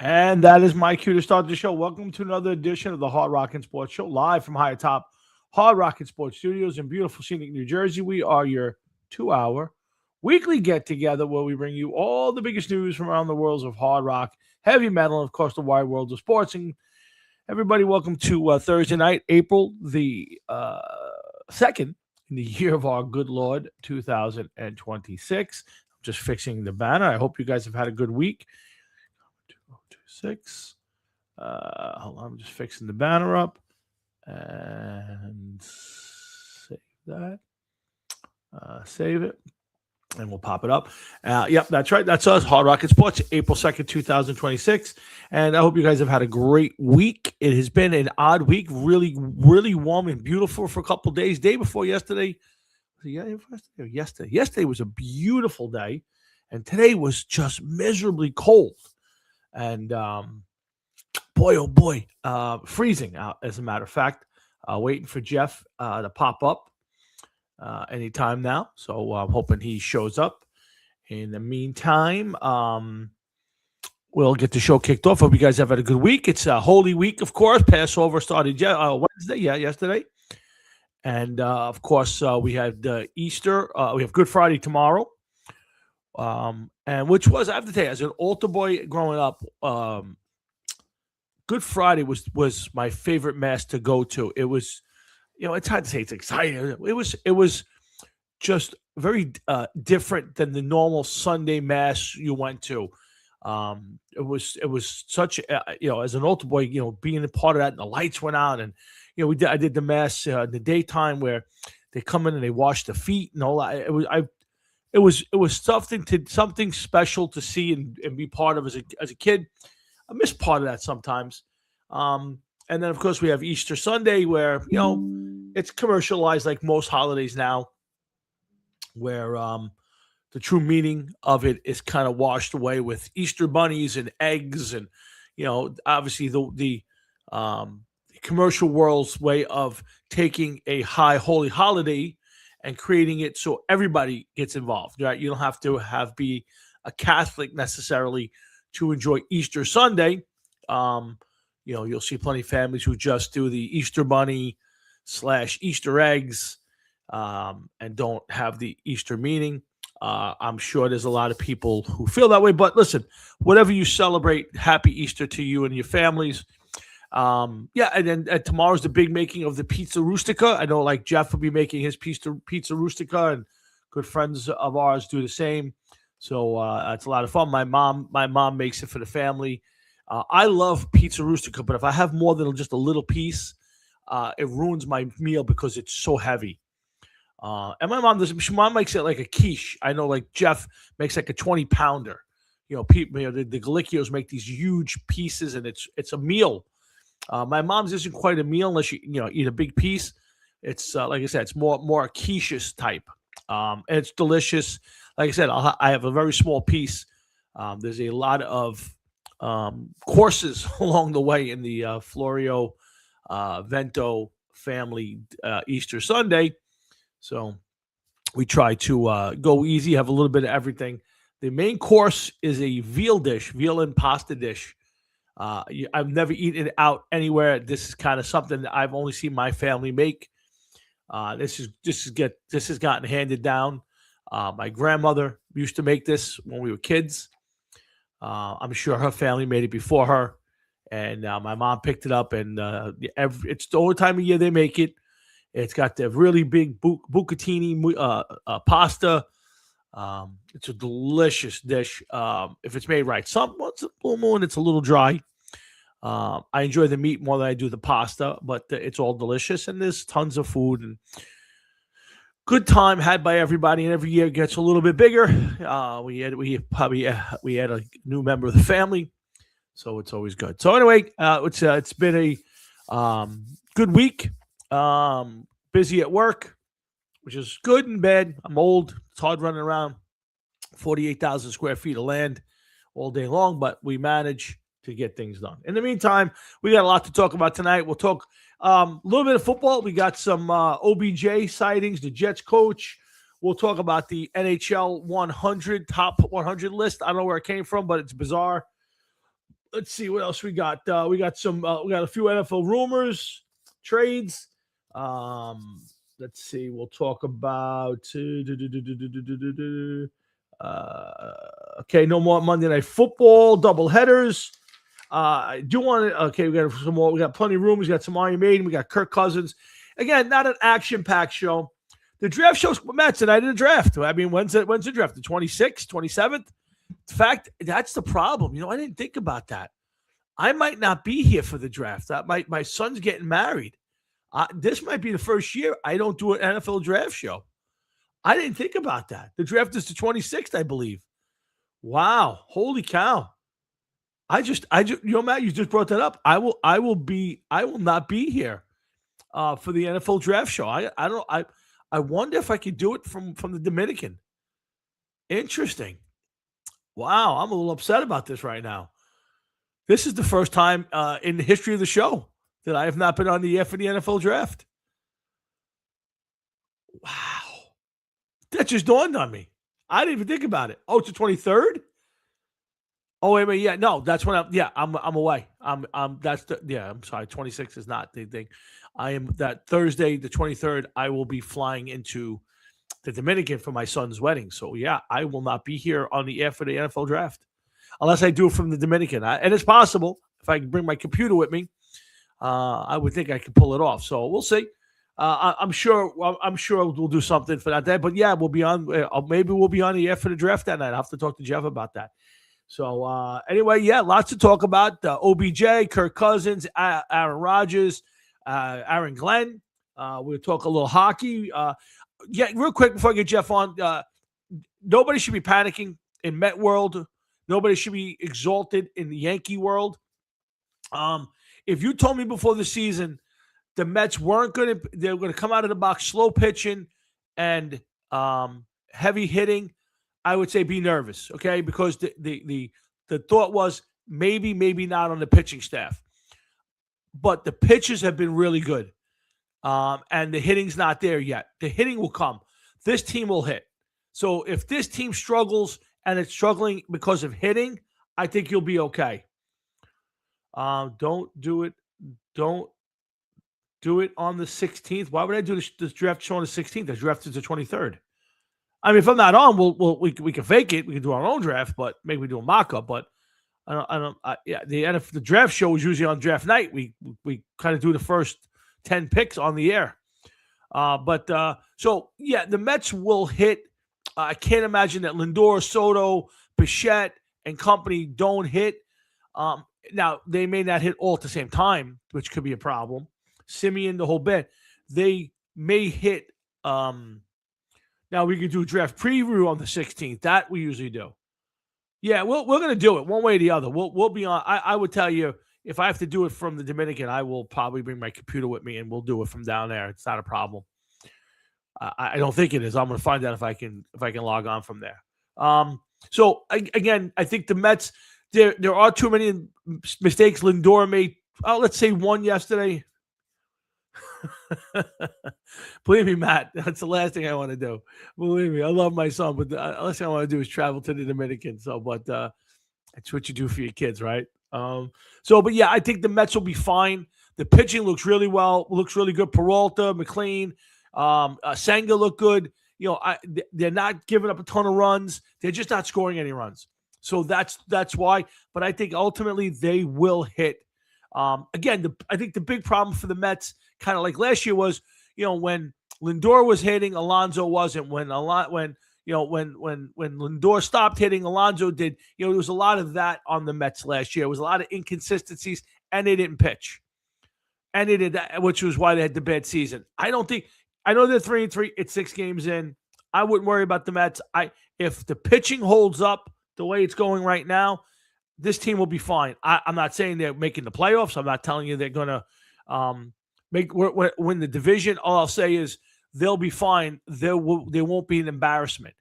And that is my cue to start the show. Welcome to another edition of the Hard Rock and Sports Show, live from high atop Hard Rock and Sports Studios in beautiful scenic New Jersey. We are your 2-hour weekly get together where we bring you all the biggest news from around the worlds of hard rock, heavy metal, and of course the wide world of sports. And everybody, welcome to Thursday night, April the 2nd in the year of our good Lord 2026. I'm just fixing the banner. I hope you guys have had a good week. 2026. Hold on, I'm just fixing the banner up and save that. Save it, and we'll pop it up. Yep, that's right. That's us, Hard Rocket Sports, April 2nd, 2026. And I hope you guys have had a great week. It has been an odd week, really, really warm and beautiful for a couple of days. Day before yesterday, yesterday. Yesterday was a beautiful day, and today was just miserably cold. And boy, oh boy, freezing out, as a matter of fact. Waiting for Jeff to pop up anytime now. So I'm hoping he shows up. In the meantime, we'll get the show kicked off. Hope you guys have had a good week. It's a Holy Week, of course. Passover started Wednesday, yesterday. And, of course, we had Easter. We have Good Friday tomorrow. And which was, I have to tell you, as an altar boy growing up, Good Friday was my favorite mass to go to. It was, it's hard to say it's exciting. It was just very different than the normal Sunday mass you went to. It was such, as an altar boy, being a part of that, and the lights went out, and I did the mass in the daytime where they come in and they wash the feet and all that. It was something special to see and be part of as a kid. I miss part of that sometimes. And then, of course, we have Easter Sunday where, it's commercialized like most holidays now, where the true meaning of it is kind of washed away with Easter bunnies and eggs and, obviously the commercial world's way of taking a high holy holiday and creating it so everybody gets involved, right? You don't have to be a Catholic necessarily to enjoy Easter Sunday. You'll see plenty of families who just do the Easter bunny / Easter eggs and don't have the Easter meaning. I'm sure there's a lot of people who feel that way, but listen, whatever you celebrate, happy Easter to you and your families. And then tomorrow's the big making of the Pizza Rustica. I know, like, Jeff will be making his Pizza Rustica, and good friends of ours do the same. So it's a lot of fun. My mom makes it for the family. I love Pizza Rustica, but if I have more than just a little piece, it ruins my meal because it's so heavy. And my mom makes it like a quiche. I know, like, Jeff makes like a 20-pounder. The Galicchios make these huge pieces, and it's a meal. My mom's isn't quite a meal unless you eat a big piece. It's like I said, it's more a quiche type, and it's delicious. Like I said, I have a very small piece. There's a lot of courses along the way in the Florio Vento family Easter Sunday, so we try to go easy, have a little bit of everything. The main course is a veal and pasta dish. I've never eaten it out anywhere. This is kind of something that I've only seen my family make. This has gotten handed down. My grandmother used to make this when we were kids. I'm sure her family made it before her, and my mom picked it up. And it's the only time of year they make it. It's got the really big bucatini pasta. It's a delicious dish if it's made right. Once a full moon, it's a little dry. I enjoy the meat more than I do the pasta, but it's all delicious, and there's tons of food and good time had by everybody. And every year it gets a little bit bigger. We had a new member of the family, so it's always good. So anyway, it's been a good week. Busy at work, which is good and bad. I'm old. It's hard running around 48,000 square feet of land all day long, but we manage to get things done. In the meantime, we got a lot to talk about tonight. We'll talk a little bit of football. We got some OBJ sightings, the Jets coach. We'll talk about the NHL 100, top 100 list. I don't know where it came from, but it's bizarre. let's see what else we got. We got a few NFL rumors, trades. Um, let's see. We'll talk about. Okay, no more Monday Night Football double headers. I do want to. Okay, we got some more. We got plenty of rumors. We got some Iron Maiden. We got Kirk Cousins. Again, not an action-packed show. The draft show's Matt tonight in the draft. I mean, when's the draft? The 26th, 27th? In fact, that's the problem. I didn't think about that. I might not be here for the draft. My son's getting married. This might be the first year I don't do an NFL draft show. I didn't think about that. The draft is the 26th, I believe. Wow. Holy cow. Matt, you just brought that up. I will not be here for the NFL draft show. I wonder if I could do it from the Dominican. Interesting. Wow, I'm a little upset about this right now. This is the first time in the history of the show that I have not been on the air for the NFL draft. Wow. That just dawned on me. I didn't even think about it. Oh, it's the 23rd? Oh, wait a minute. Yeah, no, that's when I'm away. I'm sorry. 26 is not the thing. I am that Thursday, the 23rd, I will be flying into the Dominican for my son's wedding. So yeah, I will not be here on the air for the NFL draft unless I do it from the Dominican. And it's possible if I can bring my computer with me, I would think I could pull it off. So we'll see. I'm sure we'll do something for that day. But yeah, we'll be on. Maybe we'll be on the air for the draft that night. I'll have to talk to Jeff about that. So anyway, yeah, lots to talk about. OBJ, Kirk Cousins, Aaron Rodgers, Aaron Glenn. We'll talk a little hockey. Yeah, real quick before I get Jeff on, nobody should be panicking in Met world. Nobody should be exalted in the Yankee world. If you told me before the season the Mets they were going to come out of the box slow pitching and heavy hitting, I would say be nervous, okay? Because the thought was maybe not on the pitching staff. But the pitchers have been really good. And the hitting's not there yet. The hitting will come. This team will hit. So if this team struggles and it's struggling because of hitting, I think you'll be okay. Don't do it. Don't do it on the 16th. Why would I do this draft show on the 16th? The draft is the 23rd. I mean, if I'm not on, we can fake it. We can do our own draft, but maybe we do a mock-up. But the draft show is usually on draft night. We kind of do the first 10 picks on the air. So yeah, the Mets will hit. I can't imagine that Lindor, Soto, Bichette, and company don't hit. Now, they may not hit all at the same time, which could be a problem. Simeon, the whole bit. They may hit. Now, we can do a draft preview on the 16th. That we usually do. Yeah, we're going to do it one way or the other. We'll be on. I would tell you, if I have to do it from the Dominican, I will probably bring my computer with me, and we'll do it from down there. It's not a problem. I don't think it is. I'm going to find out if I can log on from there. So again, I think the Mets. There are too many mistakes. Lindor made. Let's say one yesterday. Believe me, Matt, that's the last thing I want to do. Believe me, I love my son, but the last thing I want to do is travel to the Dominican. So, but that's what you do for your kids, right? But yeah, I think the Mets will be fine. The pitching looks really good. Peralta, McLean, Senga look good. They're not giving up a ton of runs. They're just not scoring any runs. So that's why. But I think ultimately they will hit. Again, I think the big problem for the Mets, kind of like last year, was when Lindor was hitting, Alonso wasn't. When Lindor stopped hitting, Alonso did. There was a lot of that on the Mets last year. There was a lot of inconsistencies, and they didn't pitch, and they did that, which was why they had the bad season. I know they're 3-3. It's 6 games in. I wouldn't worry about the Mets. If the pitching holds up the way it's going right now, this team will be fine. I'm not saying they're making the playoffs. I'm not telling you they're going to win the division. All I'll say is they'll be fine. There won't be an embarrassment.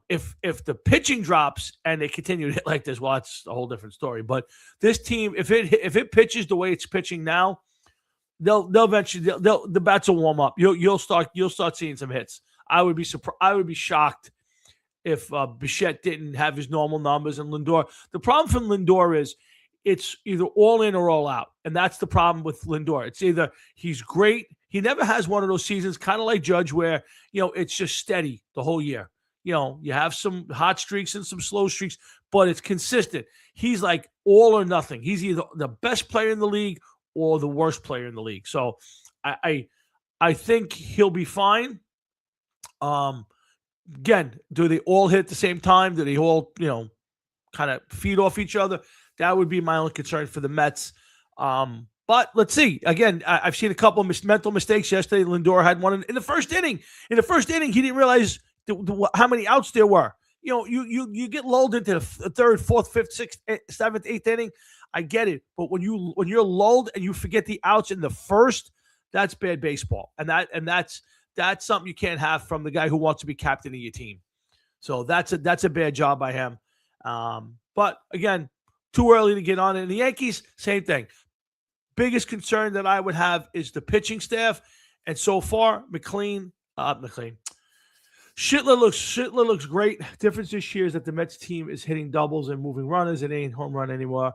If the pitching drops and they continue to hit like this, well, that's a whole different story. But this team, if it pitches the way it's pitching now, they'll eventually the bats will warm up. You'll start seeing some hits. I would be surprised. I would be shocked if Bichette didn't have his normal numbers, and Lindor. The problem for Lindor is it's either all in or all out. And that's the problem with Lindor. It's either he's great. He never has one of those seasons, kind of like Judge, where, it's just steady the whole year. You have some hot streaks and some slow streaks, but it's consistent. He's like all or nothing. He's either the best player in the league or the worst player in the league. So I think he'll be fine. Again, do they all hit at the same time? Do they all, kind of feed off each other? That would be my only concern for the Mets. But let's see. Again, I've seen a couple of mental mistakes yesterday. Lindor had one in the first inning. In the first inning, he didn't realize how many outs there were. You get lulled into the third, fourth, fifth, sixth, seventh, eighth inning. I get it, but when you're lulled and you forget the outs in the first, that's bad baseball, and that's something you can't have from the guy who wants to be captain of your team. So that's a bad job by him. But again, too early to get on it. And the Yankees, same thing. Biggest concern that I would have is the pitching staff, and so far, Shitler looks great. Difference this year is that the Mets team is hitting doubles and moving runners. It ain't home run anymore.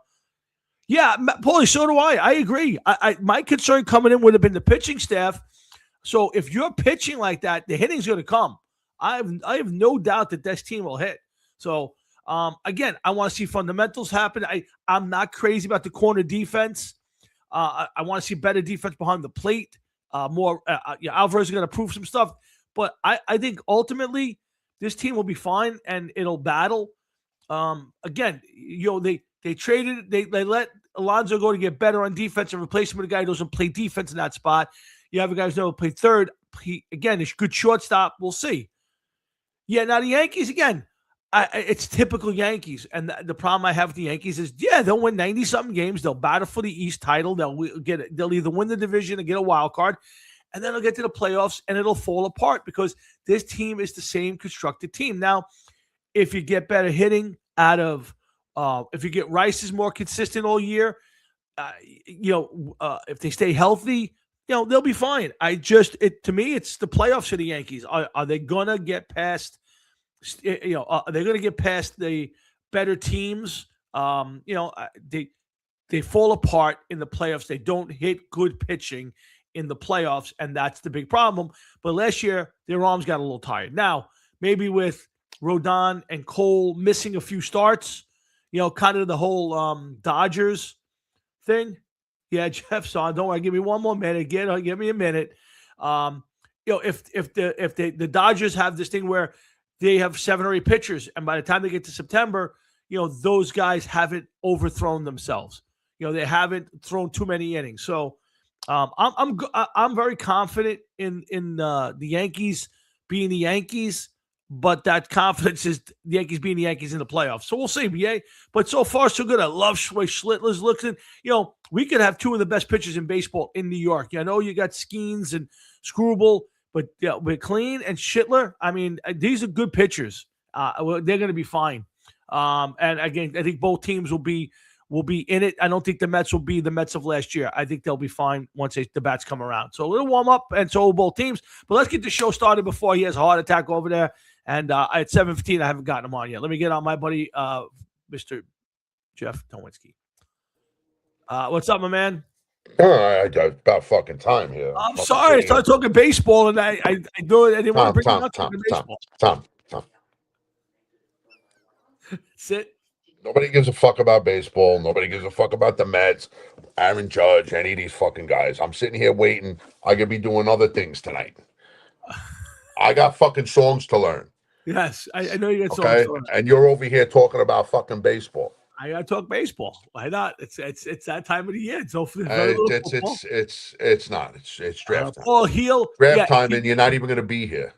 Yeah, Paulie, so do I. I agree. My concern coming in would have been the pitching staff. So if you're pitching like that, the hitting's going to come. I have no doubt that this team will hit. So again, I want to see fundamentals happen. I'm not crazy about the corner defense. I want to see better defense behind the plate. Alvarez is going to prove some stuff. But I think ultimately this team will be fine and it'll battle. Again, they traded, they let Alonso go to get better on defense and replace him with a guy who doesn't play defense in that spot. You have a guy who's never played third. Again, it's a good shortstop. We'll see. Yeah, now the Yankees, again, it's typical Yankees. And the problem I have with the Yankees is, they'll win 90-something games. They'll battle for the East title. They'll either win the division or get a wild card. And then they'll get to the playoffs and it'll fall apart because this team is the same constructed team. Now, if you get better hitting out of if you get Rice is more consistent all year, if they stay healthy, they'll be fine. To me, it's the playoffs for the Yankees. Are they gonna get past? Are they gonna get past the better teams? They fall apart in the playoffs. They don't hit good pitching in the playoffs, and that's the big problem. But last year, their arms got a little tired. Now, maybe with Rodon and Cole missing a few starts, kind of the whole Dodgers thing. Yeah, Jeff's on. Don't worry. Give me one more minute. Give me a minute. If the Dodgers have this thing where they have 7 or 8 pitchers, and by the time they get to September, those guys haven't overthrown themselves. They haven't thrown too many innings. So I'm very confident in the Yankees being the Yankees. But that confidence is the Yankees being the Yankees in the playoffs. So we'll see, BA. But so far, so good. I love the way Schlittler's looking. We could have 2 of the best pitchers in baseball in New York. I know you got Skeens and Struble, but McLean and Schlittler, I mean, these are good pitchers. They're going to be fine. And again, I think both teams will be in it. I don't think the Mets will be the Mets of last year. I think they'll be fine once the bats come around. So a little warm up, and so will both teams. But let's get the show started before he has a heart attack over there. And at 7:15, I haven't gotten him on yet. Let me get on my buddy, Mr. Jeff Towinski. What's up, my man? About fucking time here. I'm sorry. I started talking baseball, and I didn't want to bring it up to baseball. Tom. Sit. Nobody gives a fuck about baseball. Nobody gives a fuck about the Mets, Aaron Judge, any of these fucking guys. I'm sitting here waiting. I could be doing other things tonight. I got fucking songs to learn. Yes, I know you got songs to learn. And you're over here talking about fucking baseball. I gotta talk baseball. Why not? It's that time of the year. It's not. It's draft time. Paul draft time, and you're not even gonna be here.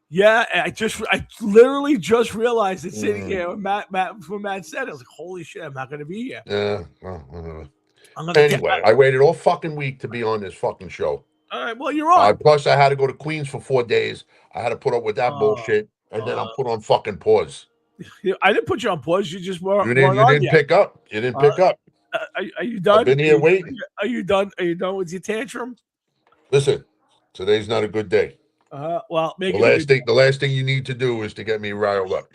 Yeah, I literally just realized it sitting here when Matt said it. I was like, holy shit, I'm not gonna be here. Yeah. Anyway, I waited all fucking week to be on this fucking show. All right, well, you're on. Plus, I had to go to Queens for 4 days. I had to put up with that bullshit, and then I'm put on fucking pause. I didn't put you on pause. You just weren't. You didn't pick up. You didn't pick up. Are you done? I've been here waiting. Are you done? Are you done with your tantrum? Listen, today's not a good day. Well, the last thing you need to do is to get me riled up.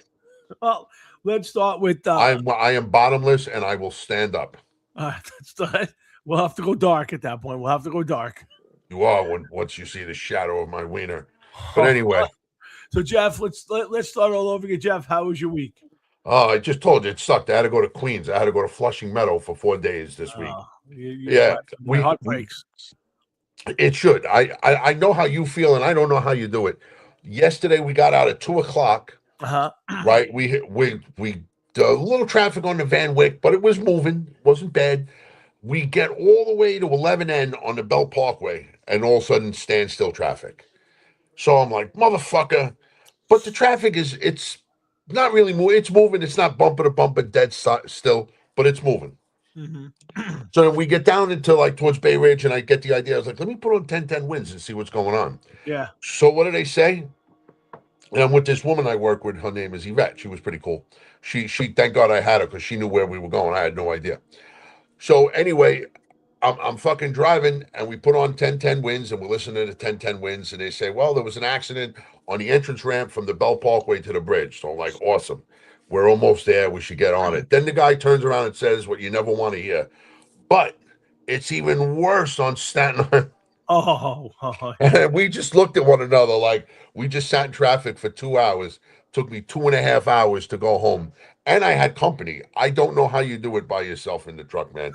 Well, let's start with. I am bottomless, and I will stand up. We'll have to go dark at that point. We'll have to go dark. You are once you see the shadow of my wiener. But anyway. So Jeff, let's start all over again. Jeff, how was your week? Oh, I just told you it sucked. I had to go to Queens. I had to go to Flushing Meadow for 4 days this week. Yeah, my heart breaks. It should. I know how you feel, and I don't know how you do it. Yesterday we got out at 2:00. Right. We a little traffic on the Van Wyck, but it was moving. Wasn't bad. We get all the way to 11N on the Bell Parkway, and all of a sudden standstill traffic. So I'm like, motherfucker. But the traffic it's not really moving. It's moving. It's not bumper to bumper, dead still, but it's moving. So then we get down into like towards Bay Ridge, and I get the idea. I was like, let me put on 10-10 wins and see what's going on. Yeah. So what do they say? And I'm with this woman I work with. Her name is Yvette. She was pretty cool. She thank God I had her because she knew where we were going. I had no idea. So anyway, I'm fucking driving, and we put on 10-10 wins, and we're listening to 10-10 wins, and they say, well, there was an accident on the entrance ramp from the Bell Parkway to the bridge. So I'm like, awesome. We're almost there. We should get on it. Then the guy turns around and says what you never want to hear. But it's even worse on Staten Island. And we just looked at one another like we just sat in traffic for 2 hours. Took me 2.5 hours to go home. And I had company. I don't know how you do it by yourself in the truck, man.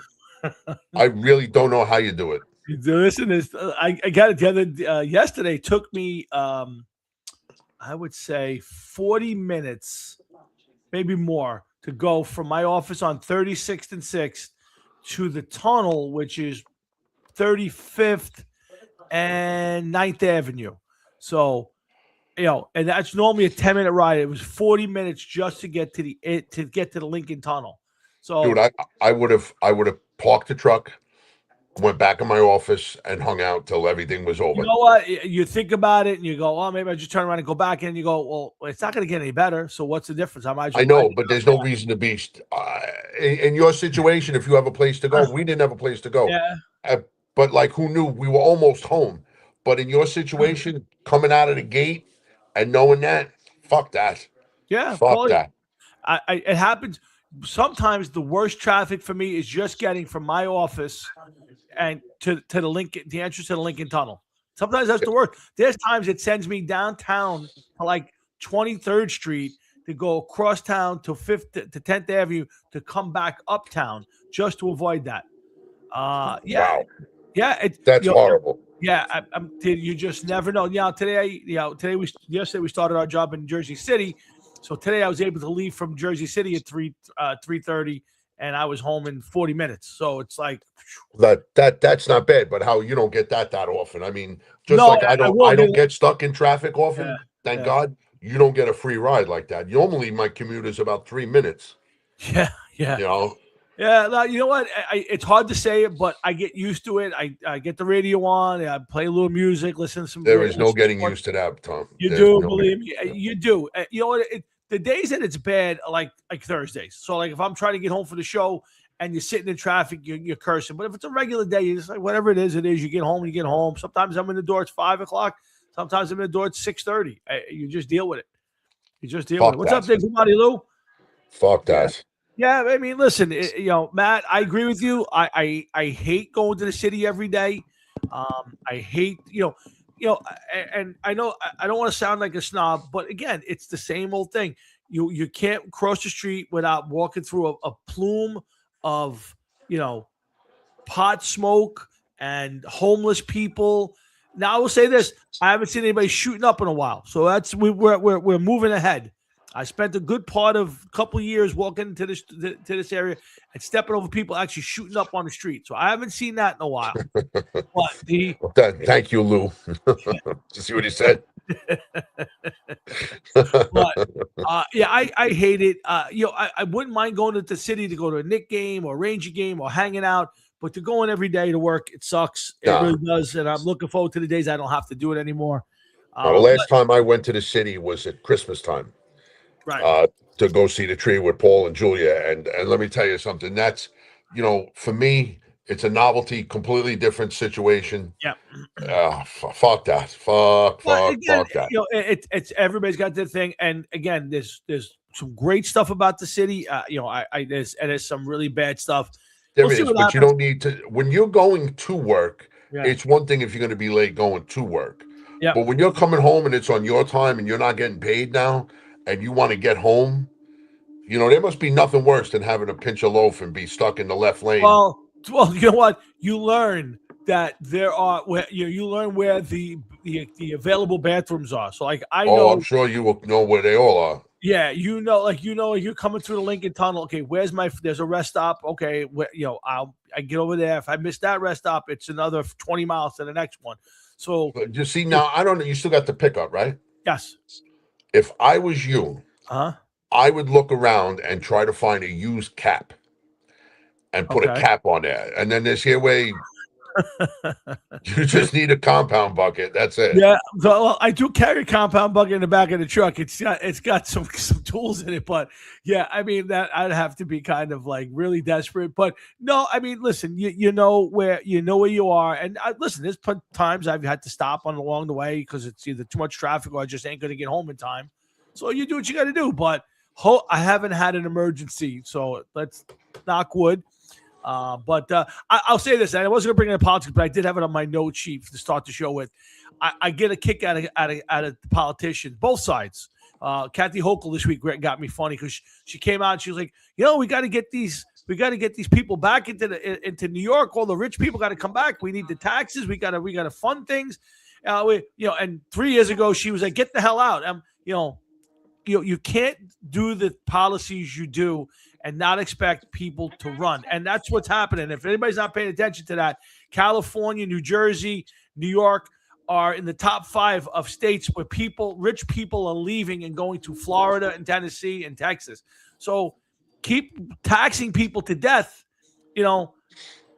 I really don't know how you do it. Listen, I got it together yesterday. Took me, I would say 40 minutes, maybe more, to go from my office on 36th and 6th to the tunnel, which is 35th and 9th Avenue. So, and that's normally a 10-minute ride. It was 40 minutes just to get to the Lincoln Tunnel. So, dude, I would have parked the truck, went back in my office, and hung out till everything was over. You know what? You think about it, and you go, "Oh, maybe I just turn around and go back." And you go, "Well, it's not going to get any better. So what's the difference?" I know, but there's no reason to be. In your situation, if you have a place to go, we didn't have a place to go. Yeah. But like, who knew? We were almost home. But in your situation, coming out of the gate and knowing that, fuck that. Yeah, fuck that. It happens. Sometimes the worst traffic for me is just getting from my office and to the Lincoln, the entrance to the Lincoln Tunnel. Sometimes that's the worst. There's times it sends me downtown to like 23rd Street to go across town to 10th Avenue to come back uptown just to avoid that. Yeah. Wow. Yeah. That's horrible. Yeah. You just never know. Yesterday we started our job in Jersey City. So today I was able to leave from Jersey City at 3:30, and I was home in 40 minutes. So it's like that's not bad. But how you don't get that often? I mean, I don't get stuck in traffic often. Yeah, thank God. You don't get a free ride like that. Normally my commute is about 3 minutes. Yeah. You know. Yeah, no, you know what? It's hard to say it, but I get used to it. I get the radio on. I play a little music, listen to some. There is no getting used to that, Tom. Believe me, you do. You know what? The days that it's bad are like Thursdays. So like if I'm trying to get home for the show and you're sitting in traffic, you're cursing. But if it's a regular day, it's like whatever it is. You get home and you get home. Sometimes I'm in the door at 5:00. Sometimes I'm in the door at 6:30. You just deal with it. What's up, Big Monty Lou? Fuck that. Yeah, I mean, listen, Matt, I agree with you. I hate going to the city every day. I hate, and I know I don't want to sound like a snob, but again, it's the same old thing. You can't cross the street without walking through a plume of, pot smoke and homeless people. Now I will say this: I haven't seen anybody shooting up in a while, so we're moving ahead. I spent a good part of a couple of years walking into this area and stepping over people actually shooting up on the street. So I haven't seen that in a while. But thank you, Lou. To see what he said. But I hate it. I wouldn't mind going to the city to go to a Knick game or Ranger game or hanging out, but to go in every day to work, it sucks. It really does. And I'm looking forward to the days I don't have to do it anymore. The last time I went to the city was at Christmas time. Right. To go see the tree with Paul and Julia. And let me tell you something. That's, for me, it's a novelty, completely different situation. Yeah. Fuck that. Fuck that. It's everybody's got their thing. And again, there's some great stuff about the city. There's some really bad stuff. There see is, what but you happens. don't need to. When you're going to work, Yeah. it's one thing if you're going to be late going to work. Yeah. But when you're coming home and it's on your time and you're not getting paid now and you want to get home, there must be nothing worse than having to pinch a loaf and be stuck in the left lane. Well, you know what? You learn that there are where you learn where the available bathrooms are. So like I Oh, know, I'm sure you will know where they all are. yeah, like you're coming through the Lincoln Tunnel. Okay, there's a rest stop. Okay, I get over there. If I miss that rest stop, it's another 20 miles to the next one. So But you see, now I don't know. You still got the pickup, right? yes, If I was you, huh? I would look around and try to find a used cap and put a Okay. cap on there. And then this here way, you just need a compound bucket. That's it. Yeah, well, I do carry a compound bucket in the back of the truck. It's got some tools in it, but yeah, I mean that I'd have to be kind of like really desperate. But no, I mean, listen, you know where you are, and listen, there's times I've had to stop on along the way because it's either too much traffic or I just ain't going to get home in time. So you do what you got to do. But I haven't had an emergency, so let's knock wood. I'll say this, and I wasn't going to bring in politics, but I did have it on my note sheet to start the show with. I get a kick out of the politicians, both sides. Kathy Hochul this week got me funny because she came out and she was like, we got to get these people back into New York. All the rich people got to come back. We need the taxes. We got to fund things. And 3 years ago she was like, get the hell out. You can't do the policies you do and not expect people to run. And that's what's happening. If anybody's not paying attention to that, California, New Jersey, New York are in the top 5 of states where rich people are leaving and going to Florida and Tennessee and Texas. So keep taxing people to death,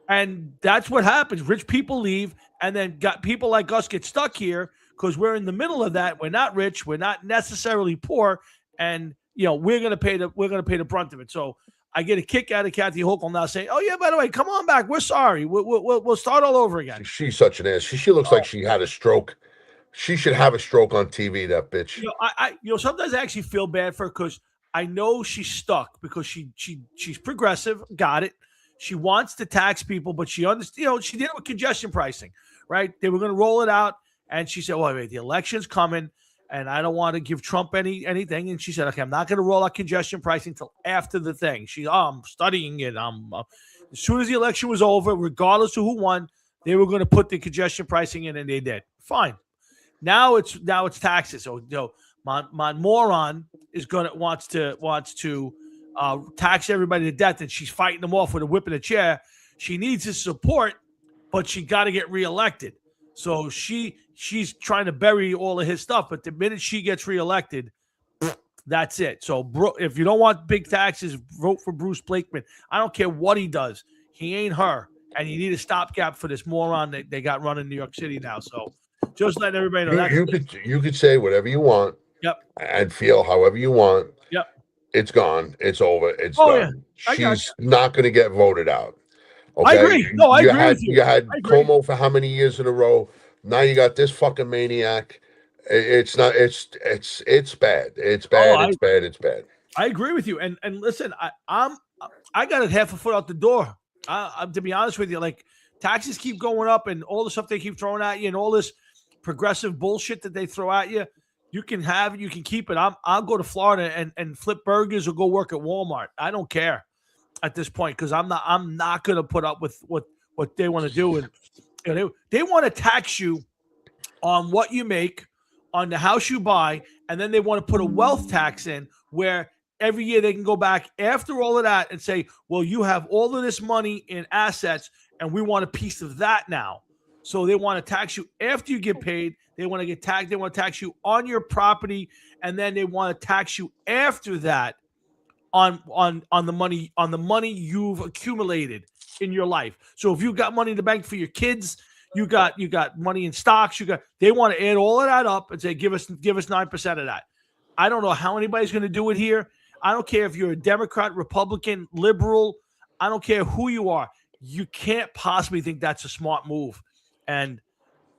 and that's what happens. Rich people leave, and then got people like us get stuck here because we're in the middle of that. We're not rich. We're not necessarily poor. And we're gonna pay the brunt of it. So I get a kick out of Kathy Hochul now saying, "Oh yeah, by the way, come on back. We're sorry. We'll start all over again." She's such an ass. She looks like she had a stroke. She should have a stroke on TV. That bitch. Sometimes I actually feel bad for her because I know she's stuck because she's progressive. Got it. She wants to tax people, but she understands. She did it with congestion pricing, right? They were going to roll it out, and she said, "Well, wait, the election's coming." And I don't want to give Trump anything. And she said, okay, I'm not going to roll out congestion pricing until after the thing. I'm studying it. As soon as the election was over, regardless of who won, they were going to put the congestion pricing in, and they did. Fine. Now it's taxes. So my moron wants to tax everybody to death, and she's fighting them off with a whip and a chair. She needs his support, but she got to get reelected. So she's trying to bury all of his stuff, but the minute she gets reelected, that's it. So if you don't want big taxes, vote for Bruce Blakeman. I don't care what he does. He ain't her. And you need a stopgap for this moron that they got running New York City now. So just letting everybody know that. You could say whatever you want. Yep. And feel however you want. Yep. It's gone. It's over. It's done. Yeah. She's not going to get voted out. Okay? I agree. No, I agree with you. You had Cuomo for how many years in a row? Now you got this fucking maniac. It's not. It's bad. It's bad. It's bad. I agree with you. And listen, I got it half a foot out the door. To be honest with you, like taxes keep going up, and all the stuff they keep throwing at you, and all this progressive bullshit that they throw at you. You can have it. You can keep it. I'll go to Florida and flip burgers or go work at Walmart. I don't care at this point because I'm not going to put up with what they want to do. And they want to tax you on what you make, on the house you buy, and then they want to put a wealth tax in where every year they can go back after all of that and say, well, you have all of this money in assets, and we want a piece of that now. So they want to tax you after you get paid. They want to get taxed. They want to tax you on your property, and then they want to tax you after that on the money you've accumulated in your life. So if you got money in the bank for your kids, you got money in stocks, they want to add all of that up and say, give us 9% of that. I don't know how anybody's going to do it here. I don't care if you're a Democrat, Republican, liberal. I don't care who you are. You can't possibly think that's a smart move. And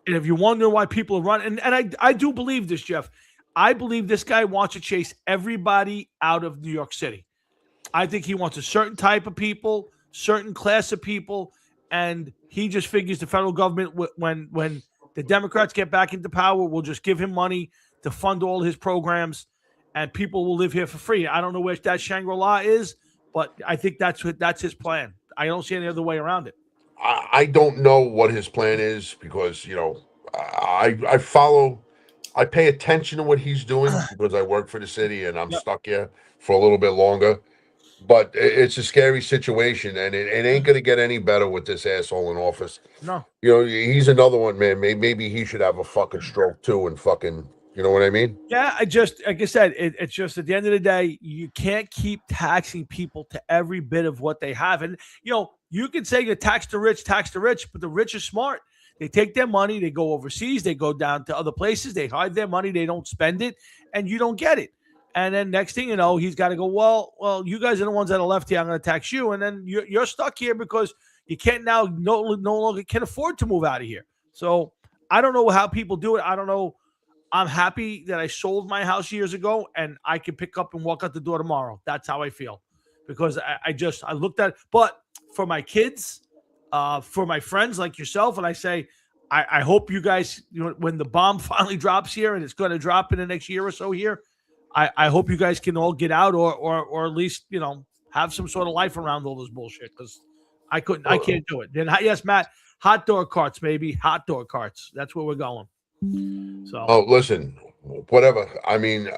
if you wonder why people are running, and I do believe this, Jeff. I believe this guy wants to chase everybody out of New York City. I think he wants a certain type of people, certain class of people, and he just figures the federal government, when the Democrats get back into power, will just give him money to fund all his programs, and people will live here for free. I don't know where that Shangri-La is, but I think that's his plan. I don't see any other way around it. I don't know what his plan is because I follow, I pay attention to what he's doing because I work for the city and I'm Yep. stuck here for a little bit longer. But it's a scary situation, and it ain't gonna get any better with this asshole in office. No. He's another one, man. Maybe he should have a fucking stroke too, and fucking, you know what I mean? Yeah, like I said, it's just at the end of the day, you can't keep taxing people to every bit of what they have. And, you can say you tax the rich, but the rich are smart. They take their money, they go overseas, they go down to other places, they hide their money, they don't spend it, and you don't get it. And then next thing you know, he's got to go, well, you guys are the ones that are left here. I'm going to tax you. And then you're stuck here because you can't now no longer can afford to move out of here. So I don't know how people do it. I don't know. I'm happy that I sold my house years ago and I can pick up and walk out the door tomorrow. That's how I feel, because I looked at it. But for my kids, for my friends like yourself, and I say, I hope you guys, when the bomb finally drops here, and it's going to drop in the next year or so here, I hope you guys can all get out or at least, have some sort of life around all this bullshit, because I can't do it. Then, yes, Matt, hot dog carts, maybe. Hot dog carts. That's where we're going. So, listen, whatever. I mean,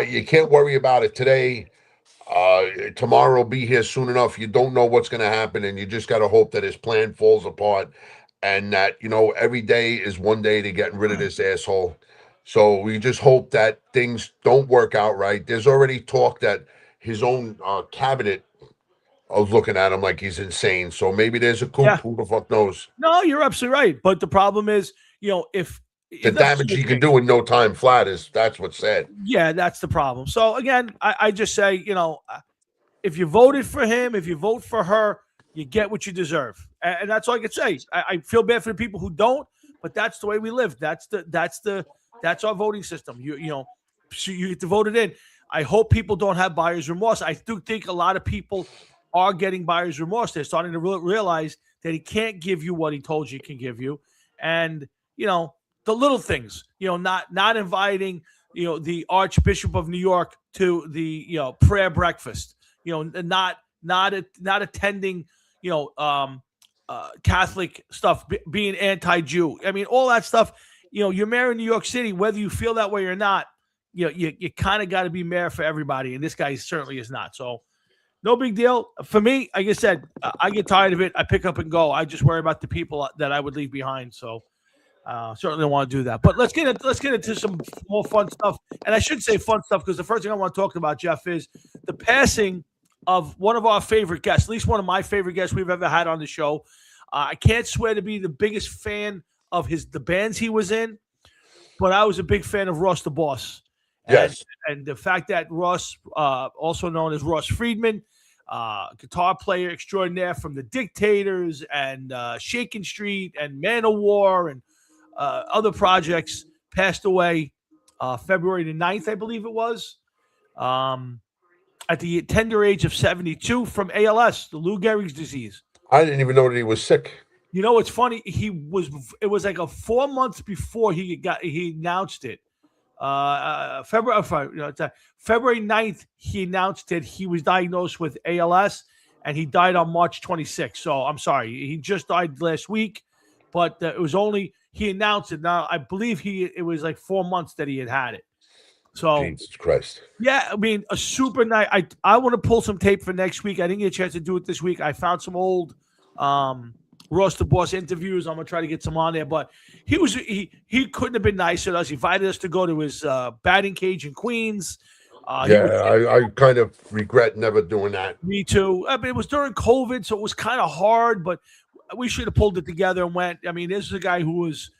you can't worry about it today. Tomorrow will be here soon enough. You don't know what's going to happen, and you just got to hope that his plan falls apart, and that every day is one day to getting rid of this asshole. So we just hope that things don't work out right. There's already talk that his own cabinet is looking at him like he's insane. So maybe there's a coup. Yeah. Who the fuck knows? No, you're absolutely right. But the problem is, if The damage he can do in no time flat that's what's said. Yeah, that's the problem. So again, I just say, if you voted for him, if you vote for her, you get what you deserve, and that's all I can say. I feel bad for the people who don't, but that's the way we live. That's our voting system. So you get to vote it in. I hope people don't have buyer's remorse. I do think a lot of people are getting buyer's remorse. They're starting to realize that he can't give you what he told you he can give you, and the little things, not inviting, the Archbishop of New York to the, prayer breakfast, not attending, Catholic stuff, being anti-Jew. I mean, all that stuff, you're mayor in New York City, whether you feel that way or not, you kind of got to be mayor for everybody. And this guy certainly is not. So no big deal. For me, like I said, I get tired of it. I pick up and go. I just worry about the people that I would leave behind. So certainly don't want to do that. But let's get into some more fun stuff. And I should say fun stuff, because the first thing I want to talk about, Jeff, is the passing of one of our favorite guests, at least one of my favorite guests we've ever had on the show. I can't swear to be the biggest fan of the bands he was in, but I was a big fan of Ross the Boss. Yes. And the fact that Ross, also known as Ross Friedman, guitar player extraordinaire from the Dictators and Shakin' Street and Man of War and other projects, passed away February the 9th, I believe it was, at the tender age of 72 from ALS, the Lou Gehrig's disease. I didn't even know that he was sick. It's funny. It was like 4 months before he announced it. February 9th, he announced that he was diagnosed with ALS, and he died on March 26th. So I'm sorry, he just died last week, but it was only, he announced it. Now I believe it was like 4 months that he had it. So Jesus Christ. Yeah, I mean, a super night. I want to pull some tape for next week. I didn't get a chance to do it this week. I found some old Ross the Boss interviews. I'm gonna try to get some on there. But he couldn't have been nicer to us. He invited us to go to his batting cage in Queens. I kind of regret never doing that. Me too. I mean, it was during COVID, so it was kind of hard, but we should have pulled it together and went. I mean, this is a guy who was,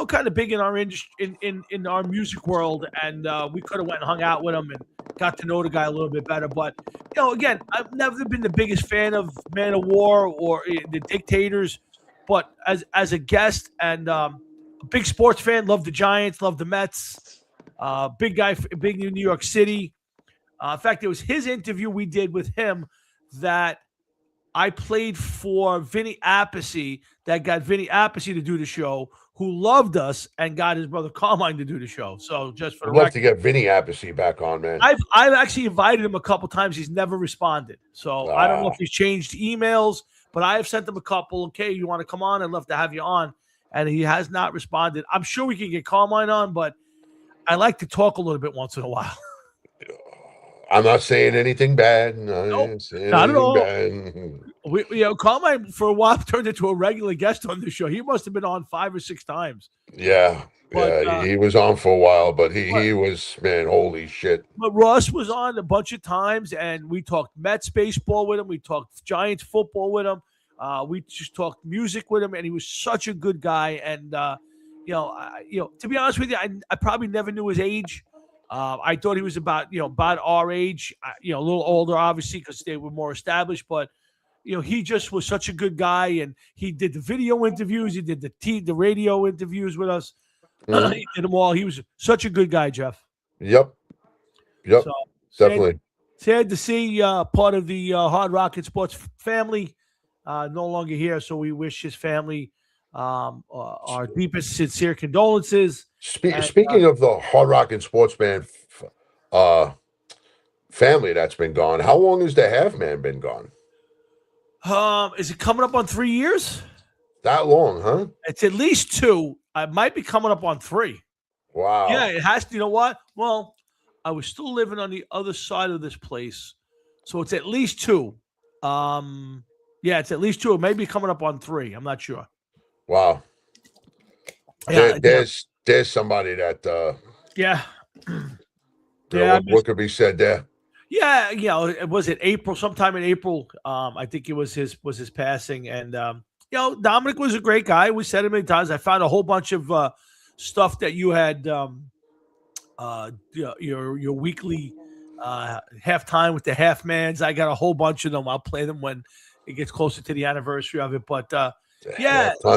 kind of big in our industry, in our music world, and we could have went and hung out with him and got to know the guy a little bit better. But again, I've never been the biggest fan of Man of War or the Dictators, but as a guest and a big sports fan, love the Giants, love the Mets. Big guy, big in New York City. In fact, it was his interview we did with him that I played for Vinny Appice that got Vinny Appice to do the show, who loved us and got his brother Carmine to do the show. So just for I'd the love record, to get Vinny Appice back on, man. I've actually invited him a couple times. He's never responded. So I don't know if he's changed emails, but I have sent him a couple. Okay, you want to come on? I'd love to have you on. And he has not responded. I'm sure we can get Carmine on, but I like to talk a little bit once in a while. I'm not saying anything bad. Nope, not at all. Carmine for a while turned into a regular guest on the show. He must have been on 5 or 6 times. Yeah, he was on for a while, but he was, man, holy shit. But Ross was on a bunch of times, and we talked Mets baseball with him. We talked Giants football with him. We just talked music with him, and he was such a good guy. And to be honest with you, I probably never knew his age. I thought he was about our age, a little older, obviously, because they were more established. But he just was such a good guy, and he did the video interviews, he did the radio interviews with us. Mhm. He did them all. He was such a good guy, Jeff. Yep, So, definitely. Sad to see part of the Hard Rocket Sports family no longer here. So we wish his family our deepest, sincere condolences. Speaking of the Hard Rock and Sportsman family that's been gone, how long has the Half Man been gone? Is it coming up on 3 years? That long, huh? It's at least 2. I might be coming up on 3. Wow. Yeah, it has to. You know what? Well, I was still living on the other side of this place, so it's at least 2. Yeah, it's at least 2. It may be coming up on 3. I'm not sure. Wow. Yeah, there's somebody that yeah. what could be said there? Yeah, it was April, sometime in April. I think it was his passing, and Dominic was a great guy. We said it many times. I found a whole bunch of stuff that you had your weekly halftime with the Half Mans. I got a whole bunch of them. I'll play them when it gets closer to the anniversary of it. But Time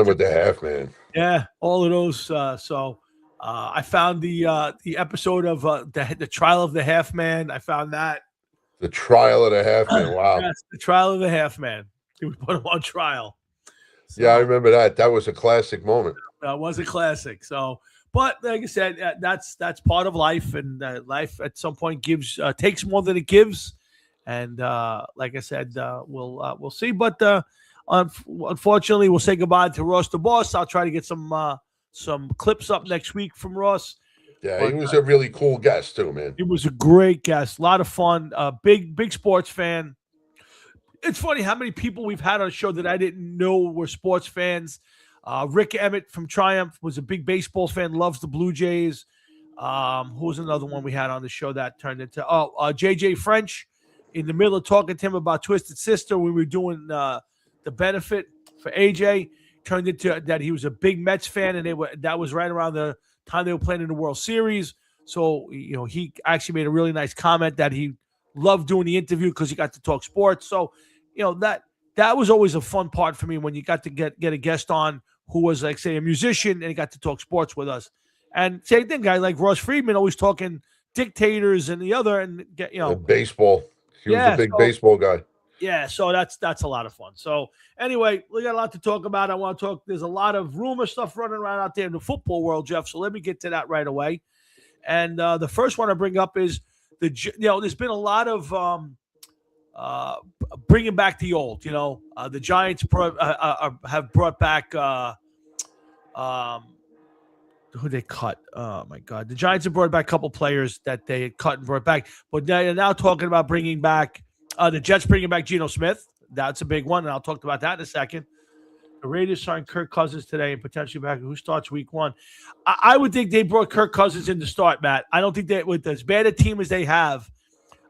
with the Half Man. Yeah, all of those. So I found the episode of the trial of the Half Man. I found that. The trial of the Half Man. Wow. Yes, the trial of the Half Man. We put him on trial. So, yeah, I remember that. That was a classic moment. That was a classic. So, but like I said, that's part of life, and life at some point takes more than it gives. And like I said, we'll see. But unfortunately, we'll say goodbye to Ross the Boss. I'll try to get some clips up next week from Ross. Yeah, he was a really cool guest too, man. He was a great guest, a lot of fun. Big sports fan. It's funny how many people we've had on the show that I didn't know were sports fans. Rick Emmett from Triumph was a big baseball fan, loves the Blue Jays. Who was another one we had on the show that turned into JJ French. In the middle of talking to him about Twisted Sister, we were doing the benefit for AJ. Turned into that he was a big Mets fan, and that was right around the time they were playing in the World Series. So he actually made a really nice comment that he loved doing the interview because he got to talk sports. So that was always a fun part for me when you got to get a guest on who was, like, say, a musician, and he got to talk sports with us. And same thing, guy like Ross Friedman, always talking dictators and the other, and baseball. He was a big baseball guy. Yeah, so that's a lot of fun. So anyway, we got a lot to talk about. I want to talk. There's a lot of rumor stuff running around out there in the football world, Jeff. So let me get to that right away. And the first one I bring up is there's been a lot of bringing back the old. The Giants have brought back who they cut. Oh my God, the Giants have brought back a couple players that they had cut and brought back, but they're now talking about bringing back. The Jets bringing back Geno Smith. That's a big one, and I'll talk about that in a second. The Raiders signed Kirk Cousins today and potentially back. Who starts week 1? I would think they brought Kirk Cousins in to start, Matt. I don't think that with as bad a team as they have,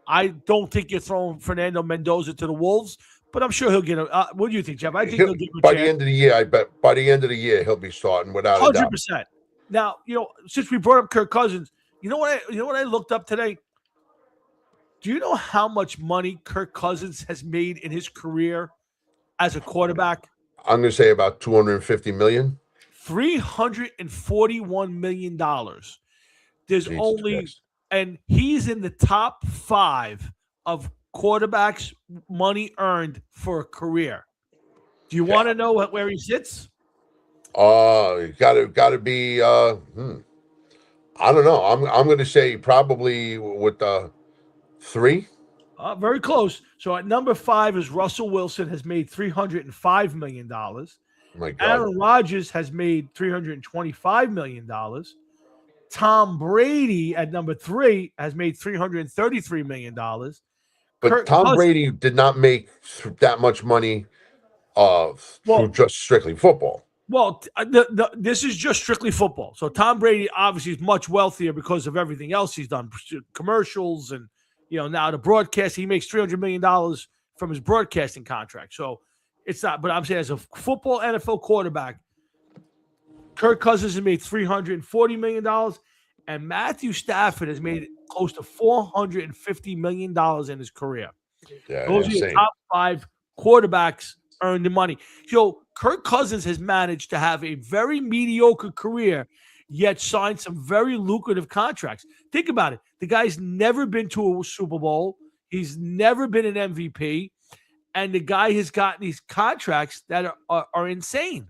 I don't think you're throwing Fernando Mendoza to the Wolves, but I'm sure he'll get a what do you think, Jeff? I think he'll get a by the end of the year. I bet by the end of the year he'll be starting without 100%. Now, since we brought up Kirk Cousins, you know what I looked up today? Do you know how much money Kirk Cousins has made in his career as a quarterback? I'm going to say about $250 million. $341 million. There's only, and he's in the top 5 of quarterbacks money earned for a career. Do you want to know where he sits? Gotta be. I don't know. I'm going to say probably with 3. Very close. So at number 5 is Russell Wilson, has made $305 million. My God. Aaron Rodgers has made $325 million. Tom Brady at number 3 has made $333 million. But Tom Brady did not make that much money through just strictly football. Well, this is just strictly football. So Tom Brady obviously is much wealthier because of everything else he's done, commercials and now the broadcast. He makes $300 million from his broadcasting contract. So it's not. But I'm saying as a football NFL quarterback, Kirk Cousins has made $340 million, and Matthew Stafford has made close to $450 million in his career. Yeah, those are the top 5 quarterbacks earned the money. Kirk Cousins has managed to have a very mediocre career, yet signed some very lucrative contracts. Think about it. The guy's never been to a Super Bowl. He's never been an MVP. And the guy has gotten these contracts that are insane.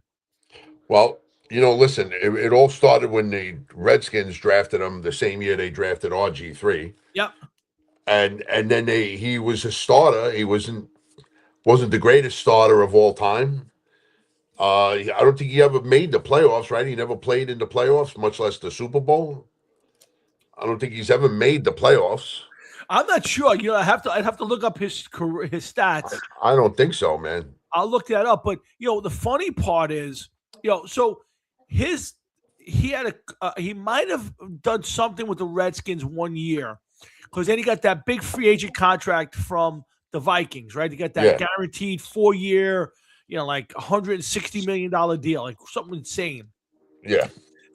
Well, listen, it all started when the Redskins drafted him the same year they drafted RG3. Yep. And then he was a starter. He wasn't the greatest starter of all time. I don't think he ever made the playoffs, right? He never played in the playoffs, much less the Super Bowl. I don't think he's ever made the playoffs. I'm not sure. I'd have to look up his stats. I don't think so, man. I'll look that up. But the funny part is, so he might have done something with the Redskins one year, because then he got that big free agent contract from the Vikings, right? He got that guaranteed 4-year, like $160 million deal, like something insane. Yeah.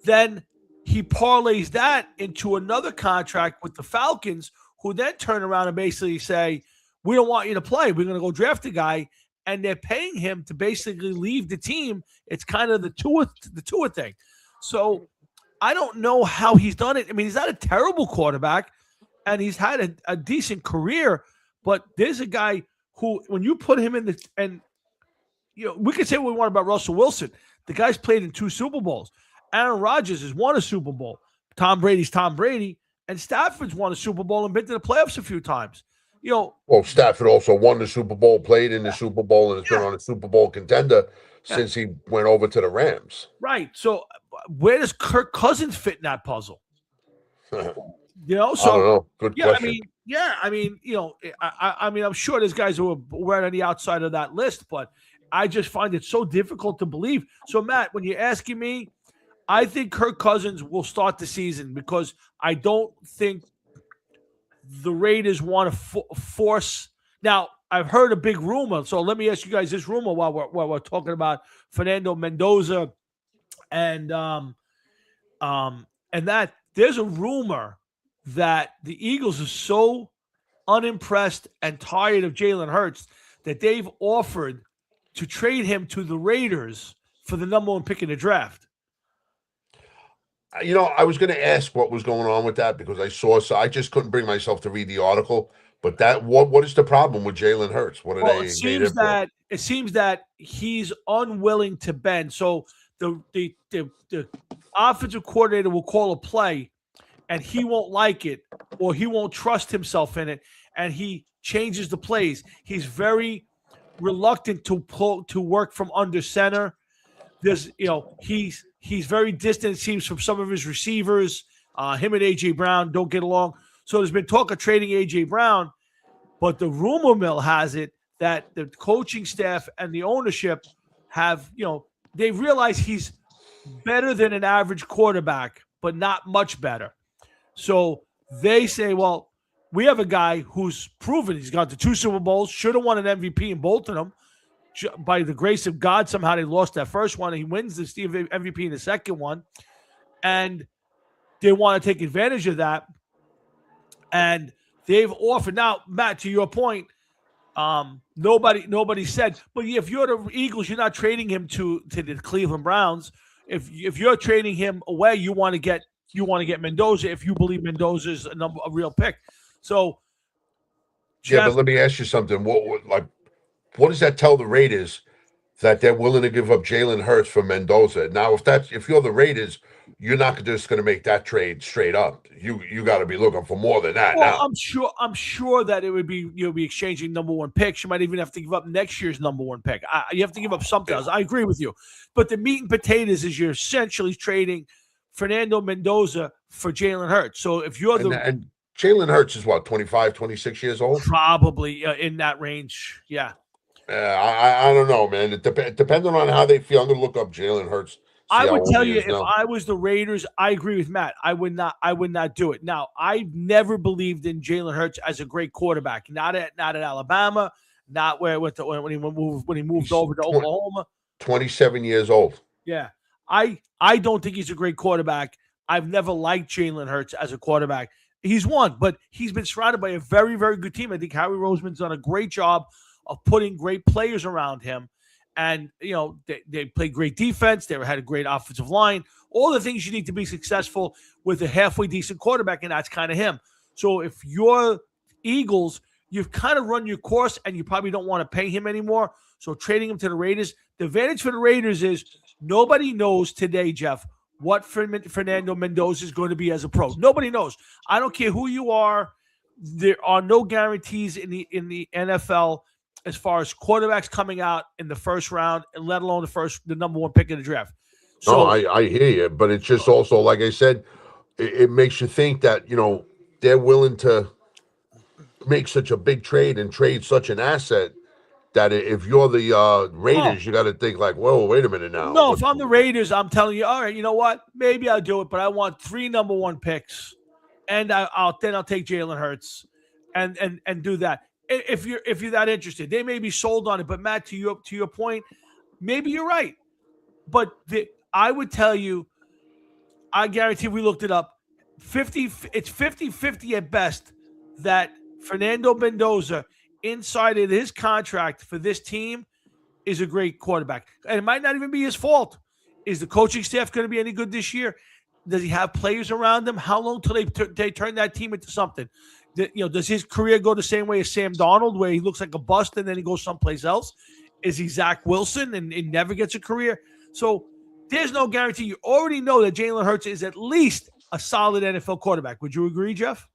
Then he parlays that into another contract with the Falcons, who then turn around and basically say, we don't want you to play. We're going to go draft a guy. And they're paying him to basically leave the team. It's kind of the Tua thing. So I don't know how he's done it. I mean, he's not a terrible quarterback, and he's had a decent career. But there's a guy who, when you put him in we could say what we want about Russell Wilson. The guy's played in 2 Super Bowls. Aaron Rodgers has won a Super Bowl. Tom Brady's Tom Brady. And Stafford's won a Super Bowl and been to the playoffs a few times. Well, Stafford also won the Super Bowl, played in the Super Bowl, and has been on a Super Bowl contender since he went over to the Rams. Right. So where does Kirk Cousins fit in that puzzle? So I don't know. Good question. I mean, I'm sure there's guys who are right on the outside of that list, but I just find it so difficult to believe. So, Matt, when you're asking me, I think Kirk Cousins will start the season, because I don't think the Raiders want to force. Now, I've heard a big rumor, so let me ask you guys this rumor while we're talking about Fernando Mendoza and that there's a rumor that the Eagles are so unimpressed and tired of Jalen Hurts that they've offered to trade him to the Raiders for the number 1 pick in the draft. I was going to ask what was going on with that, because I just couldn't bring myself to read the article. But what is the problem with Jalen Hurts? What are they? It seems that he's unwilling to bend. So the offensive coordinator will call a play, and he won't like it, or he won't trust himself in it, and he changes the plays. He's very reluctant to work from under center. He's very distant, it seems, from some of his receivers. Him and A.J. Brown don't get along. So there's been talk of trading A.J. Brown, but the rumor mill has it that the coaching staff and the ownership have, they realize he's better than an average quarterback, but not much better. So they say, well, we have a guy who's proven he's gone to 2 Super Bowls, should have won an MVP in both of them. By the grace of God, somehow they lost that first one, and he wins the MVP in the second one. And they want to take advantage of that. And they've offered. Now, Matt, to your point, nobody said, but if you're the Eagles, you're not trading him to the Cleveland Browns. If you're trading him away, you want to get Mendoza if you believe Mendoza is a real pick. So Yeah, but Jeff, let me ask you something. What does that tell the Raiders that they're willing to give up Jalen Hurts for Mendoza? Now, if you're the Raiders, you're not just going to make that trade straight up. You got to be looking for more than that well, now. I'm sure that it would be you'll be exchanging number one picks. You might even have to give up next year's number one pick. You have to give up something else. I agree with you, but the meat and potatoes is you're essentially trading Fernando Mendoza for Jalen Hurts. So if you're And Jalen Hurts is what, 25, 26 years old? probably in that range, yeah. I don't know, man. Depending on how they feel, I'm gonna look up Jalen Hurts, see I how would old tell he you is if now. I was the Raiders, I agree with Matt. I would not do it. Now, I've never believed in Jalen Hurts as a great quarterback. Not at Alabama, not where when he moved He's over to Oklahoma. 27 years old. Yeah. I don't think he's a great quarterback. I've never liked Jalen Hurts as a quarterback. He's won, but he's been surrounded by a very, very good team. I think Harry Roseman's done a great job of putting great players around him. And, they play great defense. They had a great offensive line. All the things you need to be successful with a halfway decent quarterback, and that's kind of him. So if you're Eagles, you've kind of run your course, and you probably don't want to pay him anymore. So trading him to the Raiders, the advantage for the Raiders is nobody knows today, Jeff, what Fernando Mendoza is going to be as a pro. Nobody knows. I don't care who you are. There are no guarantees in the NFL as far as quarterbacks coming out in the first round, and let alone the number one pick in the draft. No, So I hear you, but it's just also, like I said, it makes you think that, they're willing to make such a big trade and trade such an asset that if you're the oh, Raiders, you got to think like, whoa, wait a minute now. no, if I'm the Raiders, I'm telling you, all right, you know what? Maybe I'll do it, but I want 3 number one picks, and I'll take Jalen Hurts, and do that. If you're that interested, they may be sold on it. But Matt, to your point, maybe you're right. But I would tell you, I guarantee we looked it up. It's 50-50 at best that Fernando Mendoza, inside of his contract for this team, is a great quarterback. And it might not even be his fault. Is the coaching staff going to be any good this year? Does he have players around him? How long till they turn that team into something? Does his career go the same way as Sam Darnold, where he looks like a bust and then he goes someplace else? Is he Zach Wilson and never gets a career? So there's no guarantee. You already know that Jalen Hurts is at least a solid NFL quarterback. Would you agree, Jeff?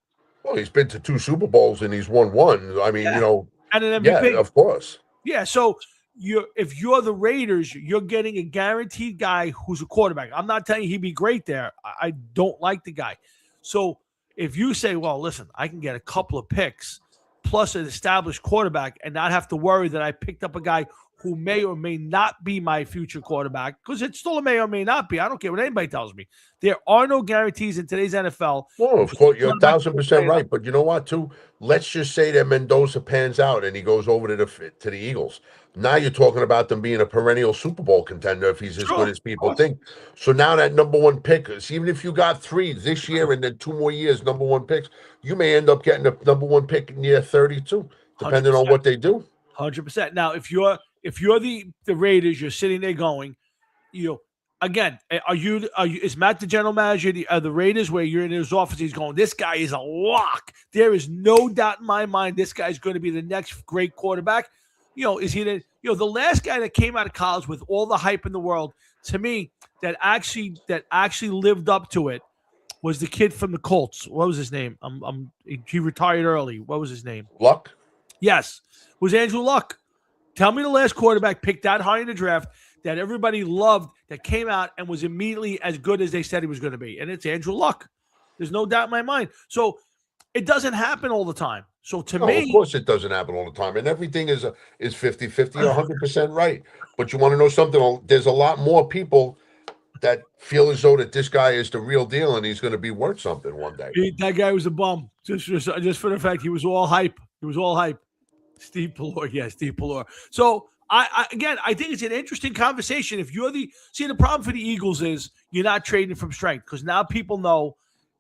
Well, he's been to 2 Super Bowls and he's won one. I mean, Yeah. And an MVP. yeah, of course. Yeah, so if you're the Raiders, you're getting a guaranteed guy who's a quarterback. I'm not telling you he'd be great there. I don't like the guy. So if you say, well, listen, I can get a couple of picks plus an established quarterback and not have to worry that I picked up a guy who may or may not be my future quarterback, because it's still a may or may not be. I don't care what anybody tells me. There are no guarantees in today's NFL. Well, of course, you're 1,000% right. But you know what, too? Let's just say that Mendoza pans out and he goes over to the Eagles. Now you're talking about them being a perennial Super Bowl contender if he's as good as people think. So now that number one pick, even if you got 3 this year and then 2 more years, number one picks, you may end up getting a number one pick in year 32, depending 100%. on what they do. 100%. Now, if you're the Raiders, you're sitting there going, again, is Matt the general manager of the Raiders, where you're in his office, he's going, this guy is a lock. There is no doubt in my mind this guy's going to be the next great quarterback. Is he the last guy that came out of college with all the hype in the world, to me, that actually lived up to it, was the kid from the Colts. What was his name? He retired early. What was his name? Luck? Yes. It was Andrew Luck. Tell me the last quarterback picked that high in the draft that everybody loved, that came out and was immediately as good as they said he was going to be. And it's Andrew Luck. There's no doubt in my mind. So it doesn't happen all the time. So to me, of course it doesn't happen all the time. And everything is 50-50, 100% right. But you want to know something? There's a lot more people that feel as though that this guy is the real deal and he's going to be worth something one day. That guy was a bum. Just for the fact he was all hype. He was all hype. Steve Pallor. Yeah, Steve Pallor. So I think it's an interesting conversation. If you're the problem for the Eagles is you're not trading from strength, because now people know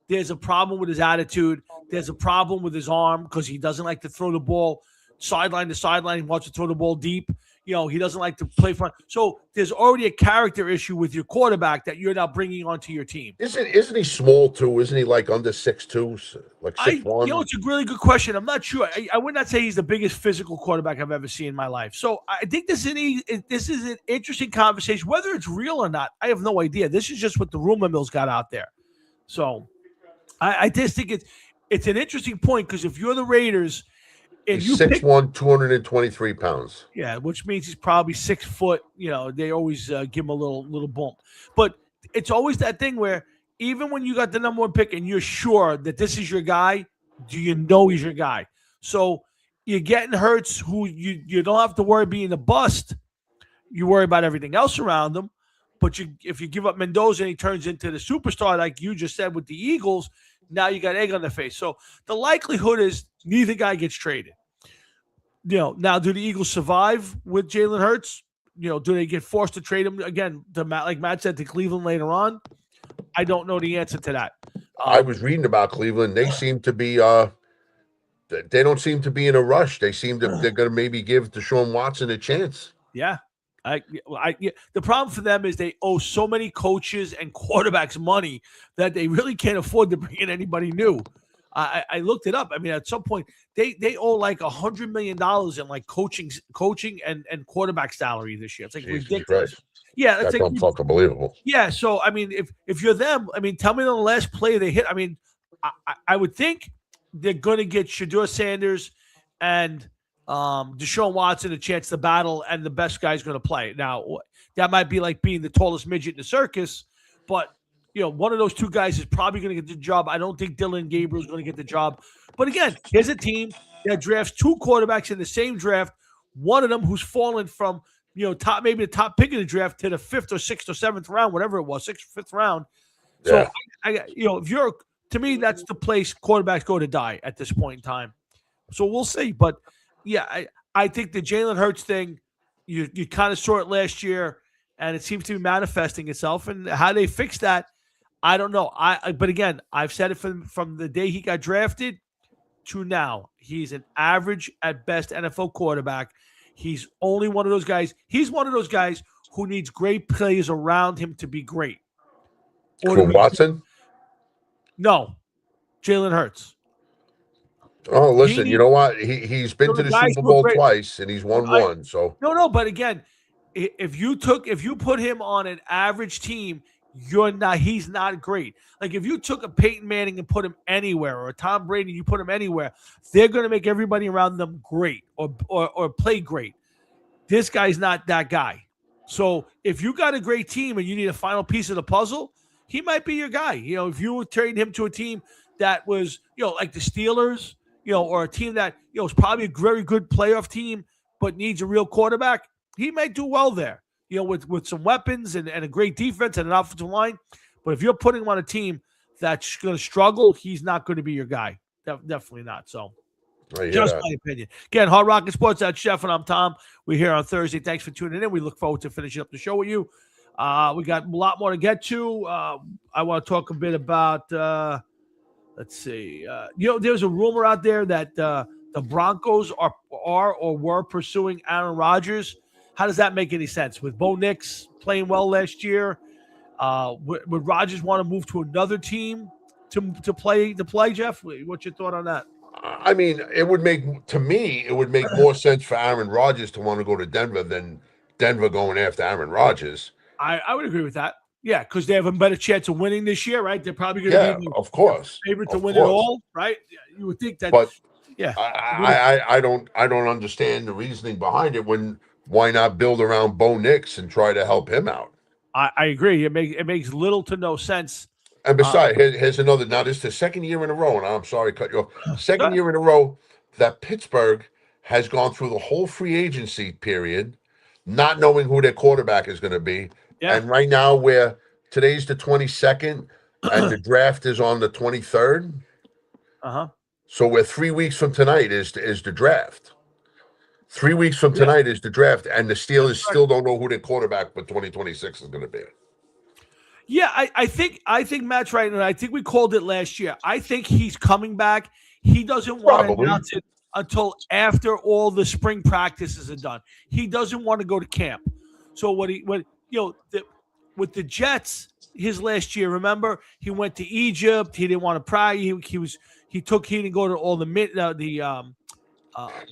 there's a problem with his attitude. There's a problem with his arm because he doesn't like to throw the ball sideline to sideline. He wants to throw the ball deep. he doesn't like to play front. So there's already a character issue with your quarterback that you're now bringing onto your team. Isn't he small too? Isn't he like under 6'2", like 6'1"? It's a really good question. I'm not sure. I would not say he's the biggest physical quarterback I've ever seen in my life. So I think this is an interesting conversation. Whether it's real or not, I have no idea. This is just what the rumor mills got out there. So I just think it's an interesting point because if you're the Raiders, and he's 6'1", 223 pounds. Yeah, which means he's probably 6 foot. They always give him a little bump. But it's always that thing where even when you got the number 1 pick and you're sure that this is your guy, do you know he's your guy? So you're getting Hurts, who you don't have to worry being a bust. You worry about everything else around him. But if you give up Mendoza and he turns into the superstar, like you just said with the Eagles, now you got egg on the face. So the likelihood is neither guy gets traded. Now do the Eagles survive with Jalen Hurts? Do they get forced to trade him again? Like Matt said, to Cleveland later on. I don't know the answer to that. I was reading about Cleveland. They seem to be they don't seem to be in a rush. They're going to maybe give Deshaun Watson a chance. Yeah. The problem for them is they owe so many coaches and quarterbacks money that they really can't afford to bring in anybody new. I looked it up. I mean, at some point they owe like $100 million in like coaching and quarterback salary this year. It's like Jesus ridiculous. Christ. Yeah, that's fucking believable. Yeah, so I mean, if you're them, I mean, tell me the last play they hit. I mean, I would think they're going to get Shedeur Sanders and Deshaun Watson a chance to battle, and the best guy's going to play. Now, that might be like being the tallest midget in the circus, but one of those two guys is probably going to get the job. I don't think Dylan Gabriel is going to get the job. But again, here's a team that drafts 2 quarterbacks in the same draft. One of them who's fallen from maybe the top pick of the draft to the 5th or 6th or 7th round, whatever it was, 6th or 5th round. So yeah. if you're, to me, that's the place quarterbacks go to die at this point in time. So we'll see. But yeah, I think the Jalen Hurts thing, you kind of saw it last year, and it seems to be manifesting itself. And how they fix that, I don't know. But again, I've said it from the day he got drafted to now. He's an average at best NFL quarterback. He's only one of those guys. He's one of those guys who needs great players around him to be great. Watson? No, Jalen Hurts. Oh, listen, you know what? He's been to the Super Bowl twice, and he's won one. So no. But again, if you put him on an average team, he's not great. Like if you took a Peyton Manning and put him anywhere, or a Tom Brady, you put him anywhere, they're going to make everybody around them great or play great. This guy's not that guy. So if you got a great team and you need a final piece of the puzzle, he might be your guy. If you were trading him to a team that was, like the Steelers, or a team that, is probably a very good playoff team, but needs a real quarterback, he might do well there. With some weapons and a great defense and an offensive line. But if you're putting him on a team that's going to struggle, he's not going to be your guy. Definitely not. So, just my opinion. Again, Hard Rock and Sports, that's Chef, and I'm Tom. We're here on Thursday. Thanks for tuning in. We look forward to finishing up the show with you. We got a lot more to get to. I want to talk a bit about, let's see. There's a rumor out there that the Broncos are or were pursuing Aaron Rodgers. How does that make any sense? With Bo Nix playing well last year, would Rodgers want to move to another team to play, Jeff? What's your thought on that? I mean, it would make more sense for Aaron Rodgers to want to go to Denver than Denver going after Aaron Rodgers. I would agree with that. Yeah, because they have a better chance of winning this year, right? They're probably going to be of course favorite to win it all, right? You would think that. But yeah, I don't understand the reasoning behind it. Why not build around Bo Nix and try to help him out? I agree. It makes little to no sense. And besides, here's another. Now, this is the second year in a row, and I'm sorry to cut you off. Second year in a row that Pittsburgh has gone through the whole free agency period, not knowing who their quarterback is going to be. Yeah. And right now, today's the 22nd, and the draft is on the 23rd. So we're 3 weeks from tonight is the draft. 3 weeks from tonight is the draft, and the Steelers still don't know who their quarterback for 2026 is going to be. Yeah, I think Matt's right, and I think we called it last year. I think he's coming back. He doesn't want to announce it until after all the spring practices are done. He doesn't want to go to camp. So with the Jets, his last year, remember, he went to Egypt. He didn't want to pry. He didn't go to all the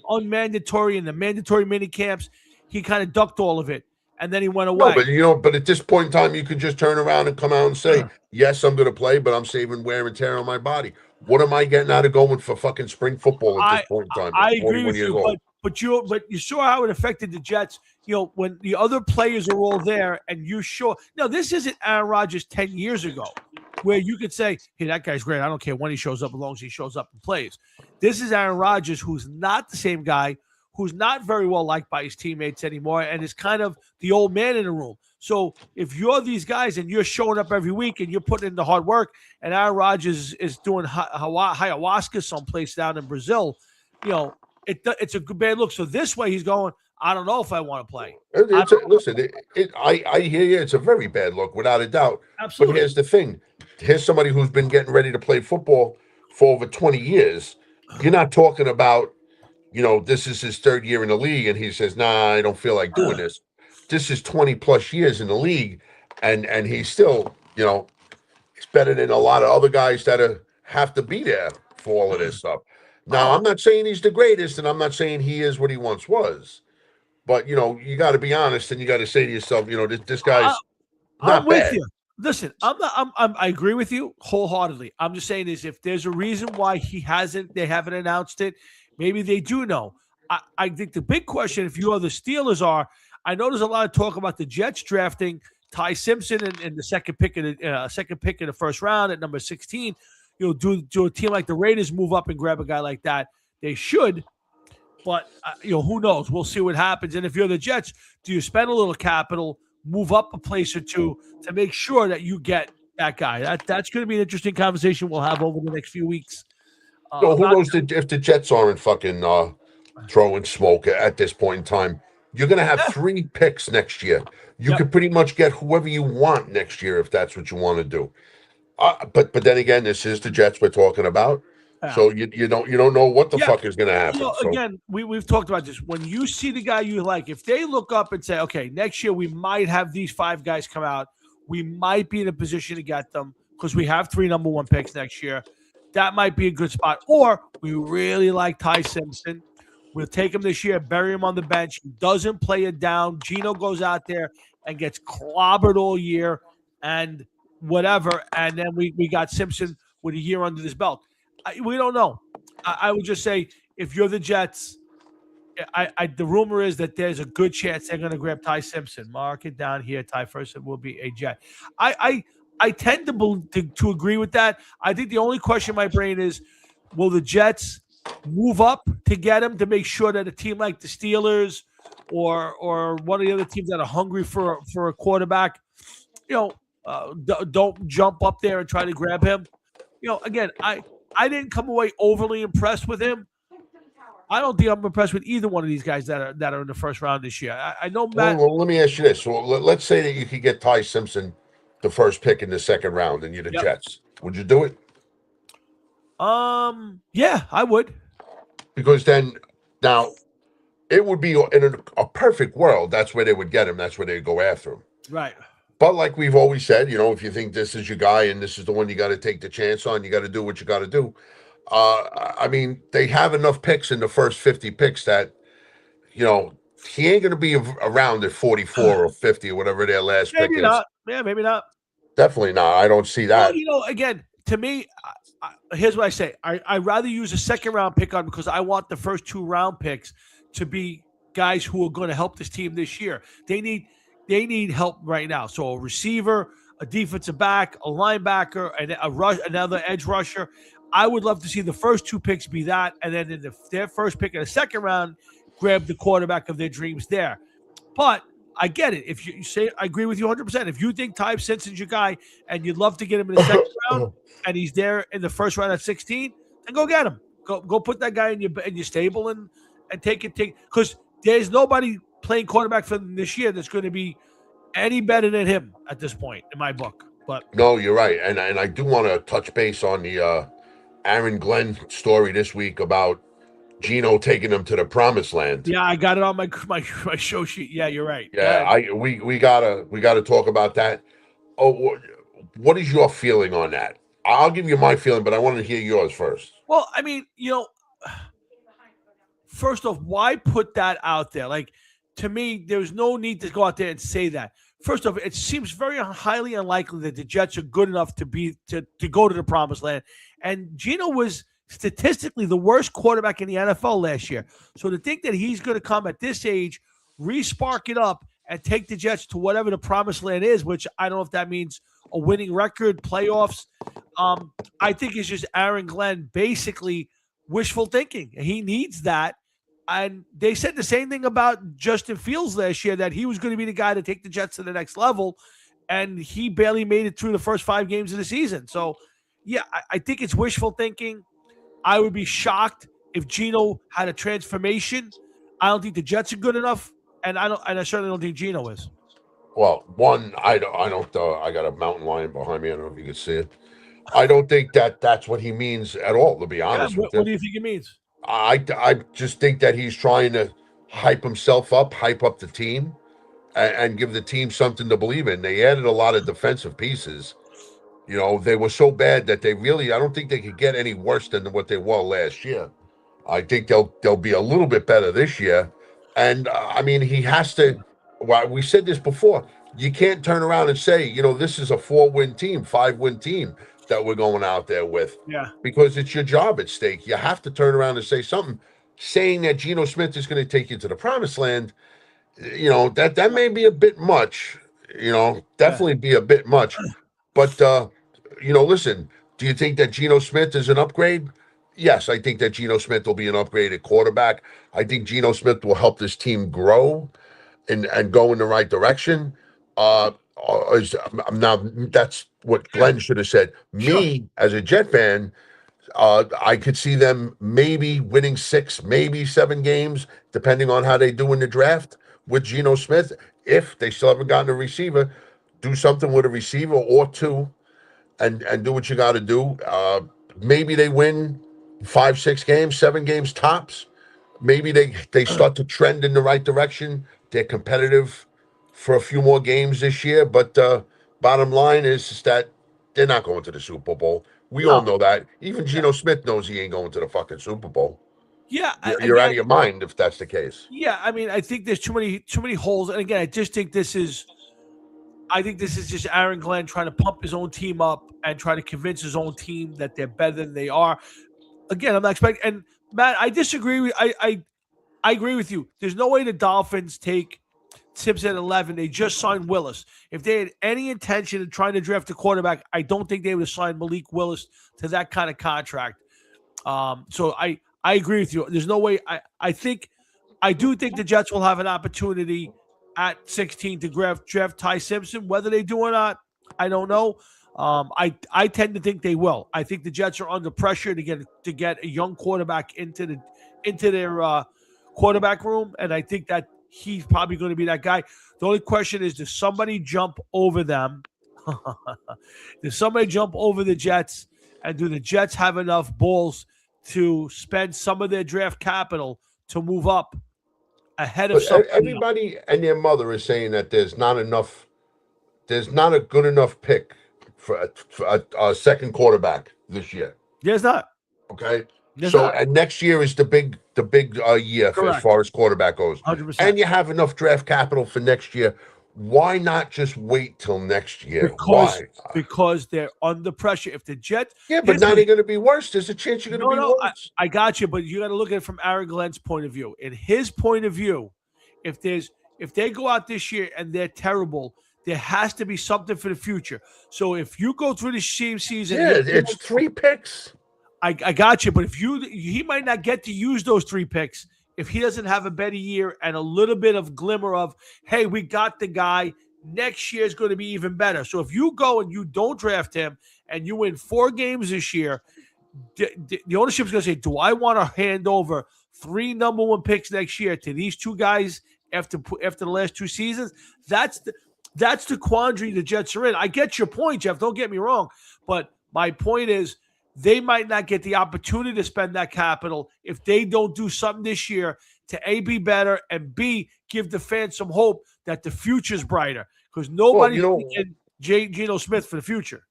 unmandatory and the mandatory mini camps. He kind of ducked all of it, and then he went away. No, but at this point in time, you could just turn around and come out and say, yes, I'm going to play, but I'm saving wear and tear on my body. What am I getting out of going for fucking spring football at this point in time? I agree with you, but you saw how it affected the Jets. When the other players are all there, and you sure. Now, this isn't Aaron Rodgers 10 years ago, where you could say, hey, that guy's great. I don't care when he shows up, as long as he shows up and plays. This is Aaron Rodgers, who's not the same guy, who's not very well liked by his teammates anymore, and is kind of the old man in the room. So if you're these guys and you're showing up every week and you're putting in the hard work, and Aaron Rodgers is doing ayahuasca someplace down in Brazil, it's a good bad look. So this way he's going, I don't know if I want to play. I hear you. It's a very bad look, without a doubt. Absolutely. But here's the thing. Here's somebody who's been getting ready to play football for over 20 years. You're not talking about, this is his third year in the league, and he says, nah, I don't feel like doing this. This is 20 plus years in the league, and he's still, it's better than a lot of other guys that have to be there for all of this stuff. Now, I'm not saying he's the greatest, and I'm not saying he is what he once was. But, you got to be honest, and you got to say to yourself, this guy's not with bad. You. Listen, I agree with you wholeheartedly. I'm just saying is if there's a reason why they haven't announced it, maybe they do know. I think the big question, if you are the Steelers, I know there's a lot of talk about the Jets drafting Ty Simpson in the second pick in the first round at number 16. Do a team like the Raiders move up and grab a guy like that? They should. But, who knows? We'll see what happens. And if you're the Jets, do you spend a little capital, move up a place or two to make sure that you get that guy? That's going to be an interesting conversation we'll have over the next few weeks. Who knows if the Jets aren't fucking throwing smoke at this point in time? You're going to have 3 picks next year. You could pretty much get whoever you want next year if that's what you want to do. But then again, this is the Jets we're talking about. So you don't know what the fuck is going to happen. Again, we've talked about this. When you see the guy you like, if they look up and say, okay, next year we might have these 5 guys come out, we might be in a position to get them because we have 3 number 1 picks next year. That might be a good spot. Or we really like Ty Simpson. We'll take him this year, bury him on the bench. He doesn't play it down. Gino goes out there and gets clobbered all year and whatever. And then we got Simpson with a year under his belt. We don't know. I would just say if you're the Jets, the rumor is that there's a good chance they're going to grab Ty Simpson. Mark it down here. Ty Simpson will be a Jet. I tend to agree with that. I think the only question in my brain is, will the Jets move up to get him to make sure that a team like the Steelers or one of the other teams that are hungry for a quarterback, don't jump up there and try to grab him. Again, I didn't come away overly impressed with him. I don't think I'm impressed with either one of these guys that are in the first round this year. I know Matt. Well, let me ask you this. So let's say that you could get Ty Simpson the first pick in the second round and you're the Jets. Would you do it? Yeah, I would. Because then now it would be in a perfect world. That's where they would get him. That's where they would go after him. Right. But like we've always said, if you think this is your guy and this is the one you got to take the chance on, you got to do what you got to do. I mean, they have enough picks in the first 50 picks that, he ain't going to be around at 44 or 50 or whatever their last pick is. Maybe not. Yeah, maybe not. Definitely not. I don't see that. Well, again, to me, here's what I say. I'd rather use a second round pick on because I want the first 2 round picks to be guys who are going to help this team this year. They need help right now. So a receiver, a defensive back, a linebacker, and another edge rusher. I would love to see the first 2 picks be that, and then in their first pick in the second round, grab the quarterback of their dreams there. But I get it. If you say, I agree with you 100%. If you think Ty Simpson's your guy and you'd love to get him in the second round, and he's there in the first round at 16, then go get him. Go put that guy in your stable and take it. Because there's nobody playing quarterback for them this year that's going to be any better than him at this point in my book. But no, you're right, and I do want to touch base on the Aaron Glenn story this week about Gino taking them to the promised land. Yeah, I got it on my show sheet. Yeah, you're right. Yeah, we gotta talk about that. Oh, what is your feeling on that? I'll give you my feeling, but I want to hear yours first. Well, I mean, first off, why put that out there? Like, to me, there's no need to go out there and say that. First off, it seems very highly unlikely that the Jets are good enough to go to the promised land. And Gino was statistically the worst quarterback in the NFL last year. So to think that he's going to come at this age, re-spark it up, and take the Jets to whatever the promised land is, which I don't know if that means a winning record, playoffs. I think it's just Aaron Glenn basically wishful thinking. He needs that. And they said the same thing about Justin Fields last year, that he was going to be the guy to take the Jets to the next level. And he barely made it through the first 5 games of the season. So, yeah, I think it's wishful thinking. I would be shocked if Gino had a transformation. I don't think the Jets are good enough. And I certainly don't think Gino is. Well, one, I don't. I got a mountain lion behind me. I don't know if you can see it. I don't think that's what he means at all. To be honest with you, what do you think it means? I just think that he's trying to hype himself up, hype up the team, and give the team something to believe in. They added a lot of defensive pieces. They were so bad that I don't think they could get any worse than what they were last year. I think they'll be a little bit better this year. And I mean, he has to. Well, we said this before. You can't turn around and say, this is a 4-win team, 5-win team that we're going out there with. Yeah. Because it's your job at stake. You have to turn around and say something. Saying that Geno Smith is going to take you to the promised land, that may be a bit much. Definitely be a bit much. But listen, do you think that Geno Smith is an upgrade? Yes, I think that Geno Smith will be an upgraded quarterback. I think Geno Smith will help this team grow and go in the right direction. Now that's what Glenn should have said. Sure. Me, as a Jet fan, I could see them maybe winning 6, maybe 7 games, depending on how they do in the draft with Geno Smith. If they still haven't gotten a receiver, do something with a receiver or 2 and do what you got to do. Maybe they win 5, 6 games, 7 games tops. Maybe they start to trend in the right direction. They're competitive for a few more games this year, but bottom line is that they're not going to the Super Bowl. We all know that. Even Geno Smith knows he ain't going to the fucking Super Bowl. Yeah, you're out of your mind if that's the case. Yeah, I mean, I think there's too many holes. And again, I think this is just Aaron Glenn trying to pump his own team up and try to convince his own team that they're better than they are. Again, I'm not expecting. And Matt, I disagree. I agree with you. There's no way the Dolphins take Simpson at 11. They just signed Willis. If they had any intention of trying to draft a quarterback, I don't think they would have signed Malik Willis to that kind of contract. So I agree with you. There's no way. I do think the Jets will have an opportunity at 16 to draft Ty Simpson. Whether they do or not, I don't know. I tend to think they will. I think the Jets are under pressure to get a young quarterback into their quarterback room, and I think that he's probably going to be that guy. The only question is, does somebody jump over them? Does somebody jump over the Jets, and do the Jets have enough balls to spend some of their draft capital to move up ahead of somebody? Everybody and their mother is saying that there's not a good enough pick for a second quarterback this year. There's not. Okay. And next year is the big year as far as quarterback goes. 100%. And you have enough draft capital for next year. Why not just wait till next year? Because they're under pressure. If the Jets, but now they're going to be worse. There's a chance you're going to be worse. I got you, but you got to look at it from Aaron Glenn's point of view. In his point of view, if they go out this year and they're terrible, there has to be something for the future. So if you go through the same season, it's 3 picks. I got you, but he might not get to use those 3 picks if he doesn't have a better year and a little bit of glimmer of, hey, we got the guy. Next year is going to be even better. So if you go and you don't draft him and you win 4 games this year, the ownership is going to say, do I want to hand over 3 number 1 picks next year to these 2 guys after the last 2 seasons? That's the quandary the Jets are in. I get your point, Jeff. Don't get me wrong. But my point is, they might not get the opportunity to spend that capital if they don't do something this year to A, be better, and B, give the fans some hope that the future's brighter, because Well, nobody's you know, thinking Geno Smith for the future.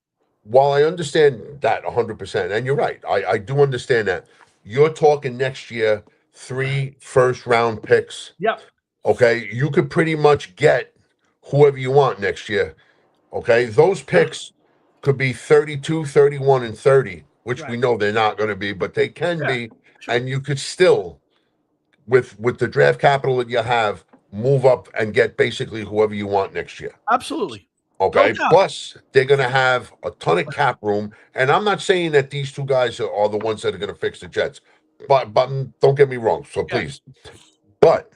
while I understand that 100%, and you're right, I do understand that. You're talking next year, 3 first-round picks. Yep. Okay, you could pretty much get whoever you want next year. Okay, those picks could be 32, 31, and 30, which we Right. know they're not going to be, but they can Yeah, be, sure. and you could still, with the draft capital that you have, move up and get basically whoever you want next year. Absolutely. Okay. No doubt. Plus, they're going to have a ton of cap room, and I'm not saying that these two guys are the ones that are going to fix the Jets, but don't get me wrong. So please, but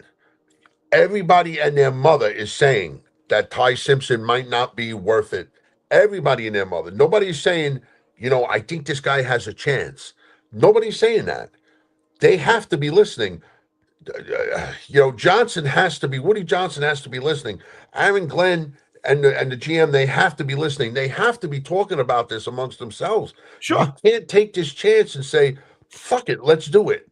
everybody and their mother is saying that Ty Simpson might not be worth it. Everybody and their mother. Nobody's saying, I think this guy has a chance. Nobody's saying that. They have to be listening. Woody Johnson has to be listening. Aaron Glenn and the GM, they have to be listening. They have to be talking about this amongst themselves. Sure. You can't take this chance and say, fuck it, let's do it.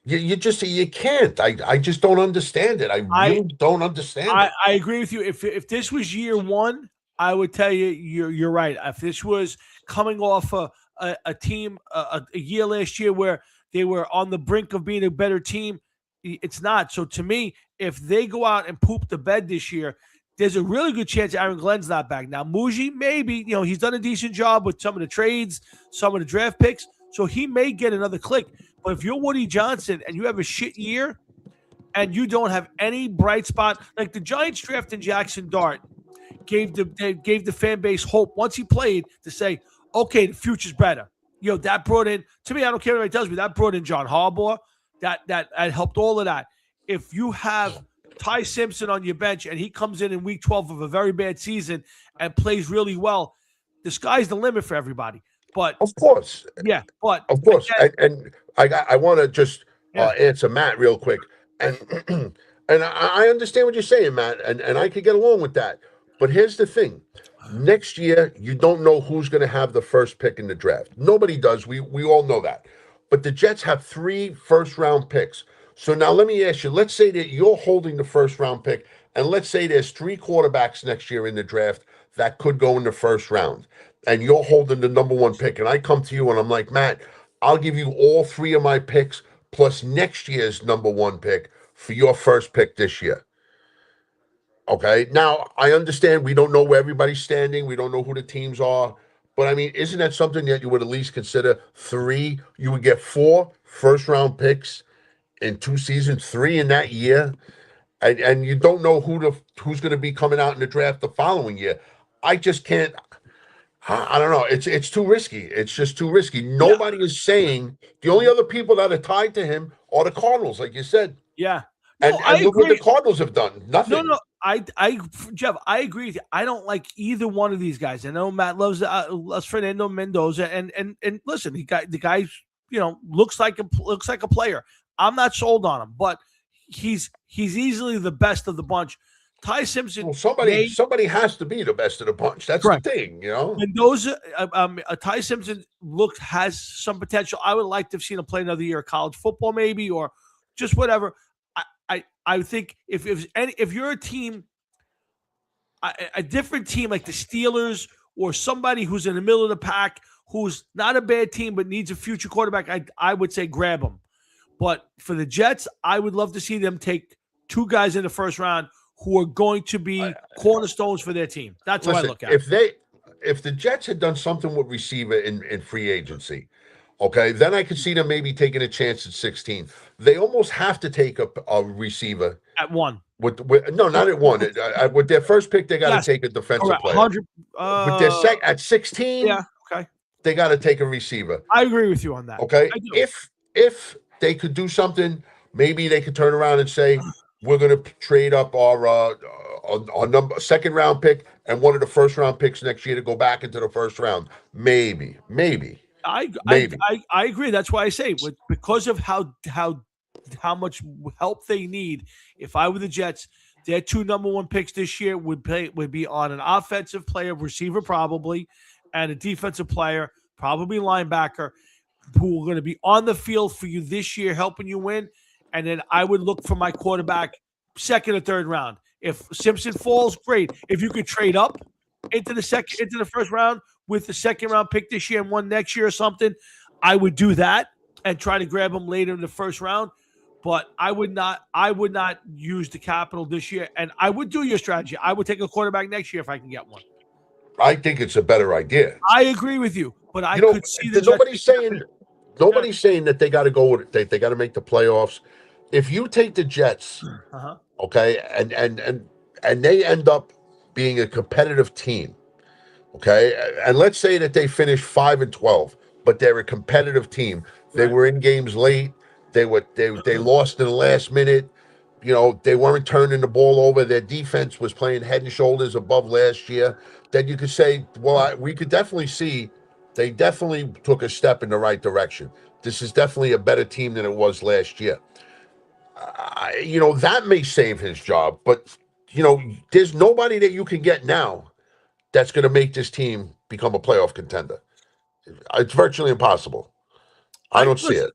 You can't. I just don't understand it. I really don't understand it. I agree with you. If this was year one, I would tell you you're right. If this was coming off a team a year last year where they were on the brink of being a better team, it's not. So to me, if they go out and poop the bed this year, there's a really good chance Aaron Glenn's not back. Now, Muji, maybe, he's done a decent job with some of the trades, some of the draft picks, so he may get another click. But if you're Woody Johnson and you have a shit year and you don't have any bright spot, like the Giants drafting Jackson Dart gave the fan base hope once he played to say, okay, the future's better. That brought in, to me, I don't care what anybody tells me, that brought in John Harbaugh. That helped all of that. If you have Ty Simpson on your bench and he comes in week 12 of a very bad season and plays really well, the sky's the limit for everybody. But of course, yeah, but of course, and I want to just answer Matt real quick, and and I understand what you're saying, Matt, and I could get along with that. But here's the thing: next year, you don't know who's going to have the first pick in the draft. Nobody does. We all know that. But the Jets have 3 first-round picks. So now let me ask you: let's say that you're holding the first-round pick, and let's say there's 3 quarterbacks next year in the draft that could go in the first round, and you're holding the number 1 pick, and I come to you and I'm like, Matt, I'll give you all 3 of my picks plus next year's number 1 pick for your first pick this year. Okay, now I understand we don't know where everybody's standing. We don't know who the teams are. But I mean, isn't that something that you would at least consider? 3, you would get 4 first-round picks in 2 seasons, 3 in that year, and you don't know who's going to be coming out in the draft the following year. I just can't. I don't know. It's too risky. It's just too risky. Nobody is saying. The only other people that are tied to him are the Cardinals, like you said. Yeah. No, and look what the Cardinals have done. Nothing. No. Jeff, I agree with you. I don't like either one of these guys. I know Matt loves Fernando Mendoza, and listen, the guy, looks like a player. I'm not sold on him, but he's easily the best of the bunch. Ty Simpson. Well, somebody has to be the best of the bunch. That's correct. The thing, Mendoza, Ty Simpson has some potential. I would like to have seen him play another year of college football, maybe, or just whatever. I think if you're a team, a different team like the Steelers or somebody who's in the middle of the pack, who's not a bad team but needs a future quarterback, I would say grab them. But for the Jets, I would love to see them take 2 guys in the first round who are going to be cornerstones for their team. That's what I look at. If the Jets had done something with receiver in free agency, okay, then I could see them maybe taking a chance at 16. They almost have to take a receiver at 1. No, not at 1. With their first pick, they got to take a defensive player. 100. With their at 16, okay, they got to take a receiver. I agree with you on that. Okay, if they could do something, maybe they could turn around and say, we're going to trade up our second round pick and one of the first round picks next year to go back into the first round. Maybe. I agree. That's why I say because of how much help they need. If I were the Jets, their 2 number 1 picks this year would be on an offensive player, receiver probably, and a defensive player. probably linebacker, who are going to be on the field for you this year, helping you win. And then I would look for my quarterback second or third round. If Simpson falls, great. If you could trade up into the first round with the second round pick this year and one next year or something, I would do that and try to grab him later in the first round. But I would not use the capital this year. And I would do your strategy. I would take a quarterback next year if I can get one. I think it's a better idea. I agree with you, but I could see nobody's saying that they got to go with they got to make the playoffs. If you take the Jets, okay, and they end up being a competitive team, okay, and let's say that they finish 5-12, but they're a competitive team. They were in games late. They lost in the last minute. You know, they weren't turning the ball over. Their defense was playing head and shoulders above last year. Then you could say, well, we could definitely see they definitely took a step in the right direction. This is definitely a better team than it was last year. That may save his job, but, there's nobody that you can get now that's going to make this team become a playoff contender. It's virtually impossible. I don't see it.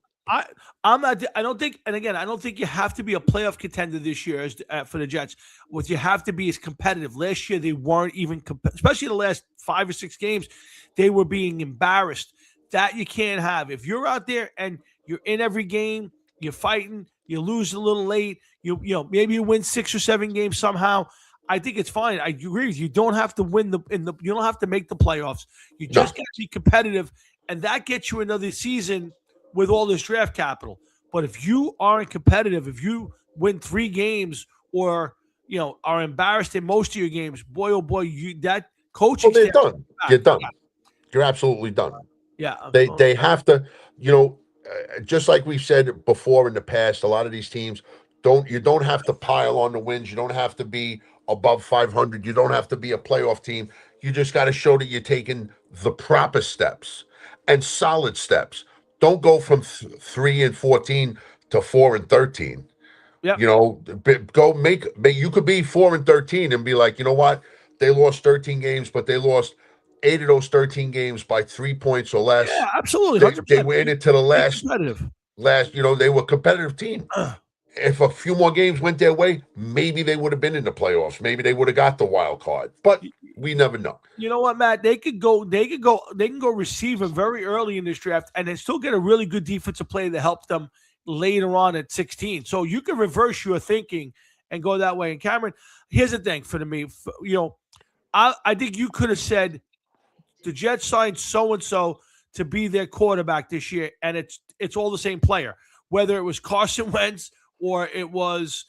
I'm not. I don't think. And again, I don't think you have to be a playoff contender this year for the Jets. What you have to be is competitive. Last year they weren't even, especially the last 5 or 6 games, they were being embarrassed. That you can't have. If you're out there and you're in every game, you're fighting, you lose a little late, maybe you win 6 or 7 games somehow. I think it's fine. I agree with you. You don't have to win you don't have to make the playoffs. You just got to be competitive, and that gets you another season with all this draft capital. But if you aren't competitive, if you win 3 games or are embarrassed in most of your games, boy oh boy, that coaching. Well, they're done. You're done. Yeah. You're absolutely done. Yeah. They have to, just like we've said before in the past, a lot of these teams you don't have to pile on the wins. You don't have to be above 500. You don't have to be a playoff team. You just got to show that you're taking the proper steps and solid steps. Don't go from 3-14 to 4-13. Yeah. Go make you could be 4-13 and be like, you know what? They lost 13 games, but they lost 8 of those 13 games by 3 points or less. Yeah, absolutely. They went into the last, they were a competitive team. If a few more games went their way, maybe they would have been in the playoffs. Maybe they would have got the wild card, but we never know. You know what, Matt? They can go receiver very early in this draft and then still get a really good defensive player to help them later on at 16. So you can reverse your thinking and go that way. And Cameron, here's the thing for me, I think you could have said the Jets signed so-and-so to be their quarterback this year, and it's all the same player, whether it was Carson Wentz or it was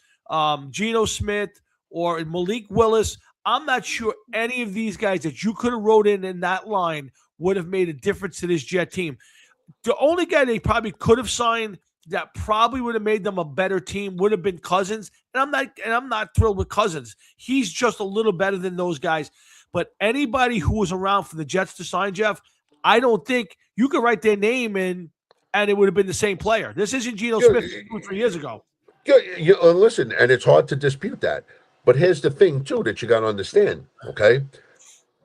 Geno Smith or Malik Willis. I'm not sure any of these guys that you could have wrote in that line would have made a difference to this Jet team. The only guy they probably could have signed that probably would have made them a better team would have been Cousins. And I'm not thrilled with Cousins. He's just a little better than those guys. But anybody who was around for the Jets to sign, Jeff, I don't think you could write their name in and it would have been the same player. This isn't Geno Smith 2 or 3 years ago. Listen, and it's hard to dispute that. But here's the thing, too, that you got to understand, okay?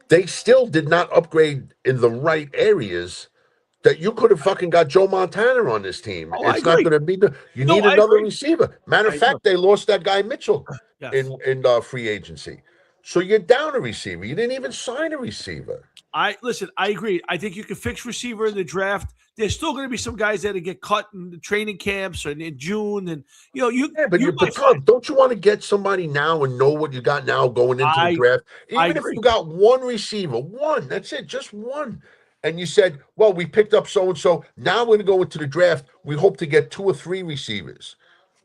They still did not upgrade in the right areas that you could have fucking got Joe Montana on this team. It's not going to be you need another receiver. Matter of fact, they lost that guy Mitchell in free agency. So you're down a receiver. You didn't even sign a receiver. I agree. I think you can fix receiver in the draft. There's still going to be some guys that get cut in the training camps and in June, and but don't you want to get somebody now and know what you got now going into the draft? Even if you got one receiver, that's it, just one. And you said, well, we picked up so and so. Now we're going to go into the draft. We hope to get 2 or 3 receivers.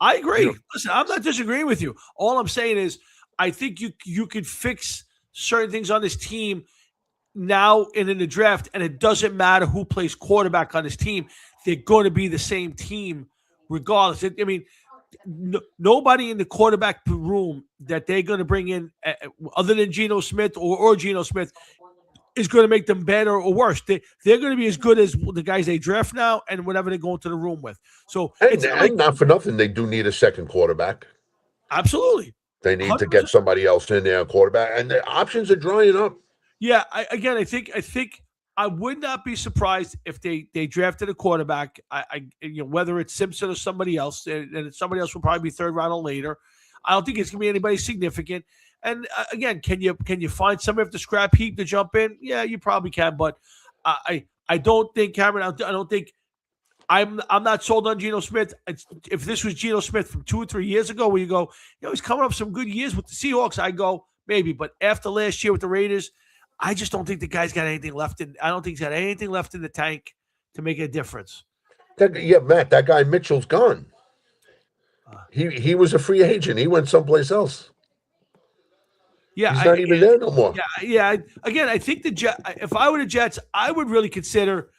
I agree. Listen, I'm not disagreeing with you. All I'm saying is, I think you could fix certain things on this team now and in the draft, and it doesn't matter who plays quarterback on this team. They're going to be the same team regardless. Nobody in the quarterback room that they're going to bring in, other than Geno Smith or Geno Smith, is going to make them better or worse. They're going to be as good as the guys they draft now and whatever they go into the room with. So, and not for nothing, they do need a second quarterback. Absolutely. They need 100%. To get somebody else in there, quarterback, and the options are drying up. Yeah, I think I would not be surprised if they drafted a quarterback. Whether it's Simpson or somebody else, and somebody else will probably be third round or later. I don't think it's gonna be anybody significant. And again, can you find somebody off the scrap heap to jump in? Yeah, you probably can. But I don't think Cameron. I don't think I'm not sold on Geno Smith. If this was Geno Smith from 2 or 3 years ago, where you go, he's coming up some good years with the Seahawks, I go maybe. But after last year with the Raiders, I just don't think the guy's got anything left in. I don't think he's got anything left in the tank to make a difference. Matt, that guy Mitchell's gone. He was a free agent. He went someplace else. Yeah, he's not even there no more. Yeah. Again, I think if I were the Jets, I would really consider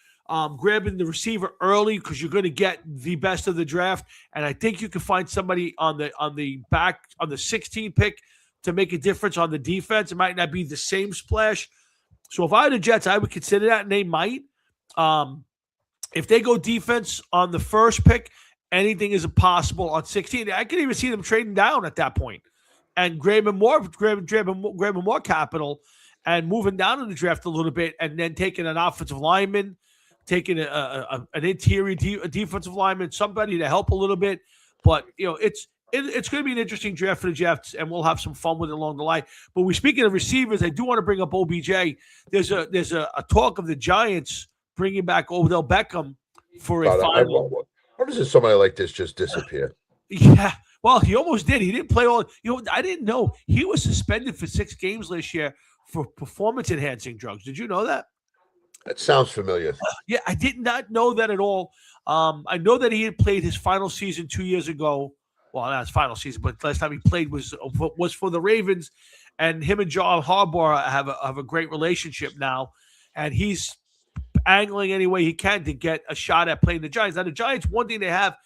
grabbing the receiver early because you're going to get the best of the draft, and I think you can find somebody on the 16th pick to make a difference on the defense. It might not be the same splash. So if I were the Jets, I would consider that, and they might. If they go defense on the first pick, anything is possible on 16. I can even see them trading down at that point and grabbing more capital and moving down in the draft a little bit, and then taking an offensive lineman, taking an interior defensive lineman, somebody to help a little bit. But it's going to be an interesting draft for the Jets, and we'll have some fun with it along the line. But speaking of receivers, I do want to bring up OBJ. There's a talk of the Giants bringing back Odell Beckham for a final. How does somebody like this just disappear? Yeah, well, he almost did. He didn't play all. I didn't know he was suspended for 6 games last year for performance-enhancing drugs. Did you know that? That sounds familiar. Yeah, I did not know that at all. I know that he had played his final season 2 years ago. Well, not his final season, but last time he played was for the Ravens, and him and John Harbaugh have a great relationship now, and he's angling any way he can to get a shot at playing the Giants. Now, the Giants, one thing they have,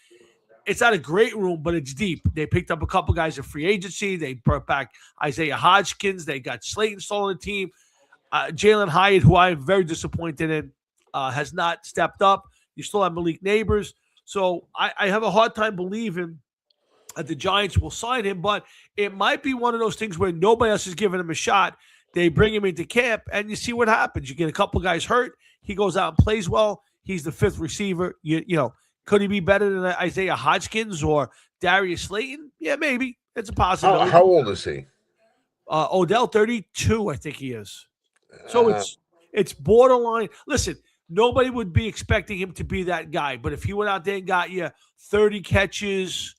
it's not a great room, but it's deep. They picked up a couple guys in free agency. They brought back Isaiah Hodgkins. They got Slayton still on the team. Jalen Hyatt, who I am very disappointed in, has not stepped up. You still have Malik Neighbors. So I have a hard time believing that the Giants will sign him, but it might be one of those things where nobody else is giving him a shot. They bring him into camp, and you see what happens. You get a couple guys hurt. He goes out and plays well. He's the 5th receiver. Could he be better than Isaiah Hodgkins or Darius Slayton? Yeah, maybe. It's a possibility. How old is he? Odell, 32, I think he is. So it's borderline. Listen, nobody would be expecting him to be that guy, but if he went out there and got you 30 catches,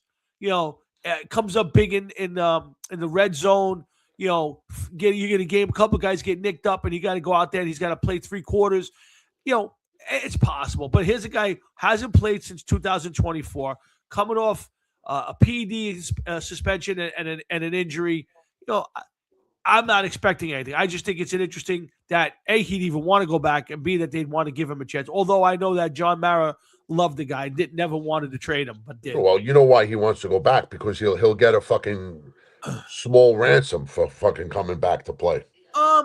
comes up big in the red zone, you're going to game a couple guys get nicked up, and you got to go out there and he's got to play 3 quarters. It's possible. But here's a guy who hasn't played since 2024, coming off a PED suspension and an injury. I'm not expecting anything. I just think it's interesting that A, he'd even want to go back, and B, that they'd want to give him a chance. Although I know that John Mara loved the guy, never wanted to trade him, but did. Well, you know why he wants to go back? Because he'll get a fucking small ransom for fucking coming back to play.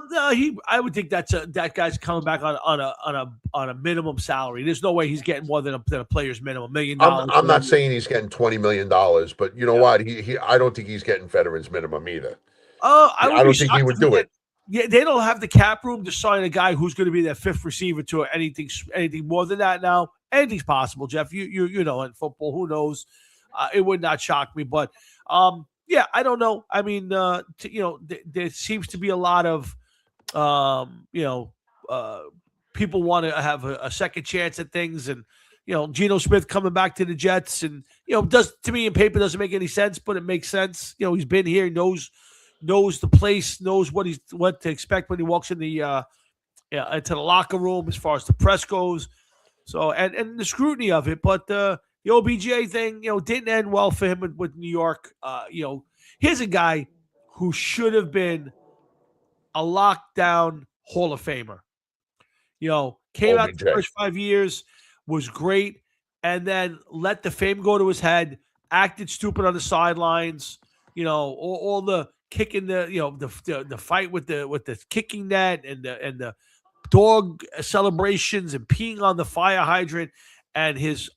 No, I would think that guy's coming back on a minimum salary. There's no way he's getting more than a player's minimum, $1 million. I'm not saying he's getting $20 million, but you know what? I don't think he's getting veterans minimum either. I don't think he would do it. Yeah, they don't have the cap room to sign a guy who's going to be their 5th receiver to anything more than that now. Anything's possible, Jeff. You know, in football, who knows? It would not shock me, but yeah, I don't know. I mean, there seems to be a lot of people want to have a second chance at things, and Geno Smith coming back to the Jets, and does to me in paper doesn't make any sense, but it makes sense. He's been here, knows the place, knows what to expect when he walks in into the locker room as far as the press goes. So and the scrutiny of it, but the OBJ thing, didn't end well for him with New York. Here's a guy who should have been a lockdown Hall of Famer. Came out the first 5 years, was great, and then let the fame go to his head, acted stupid on the sidelines, all the kicking the fight with the kicking net and the dog celebrations and peeing on the fire hydrant, and his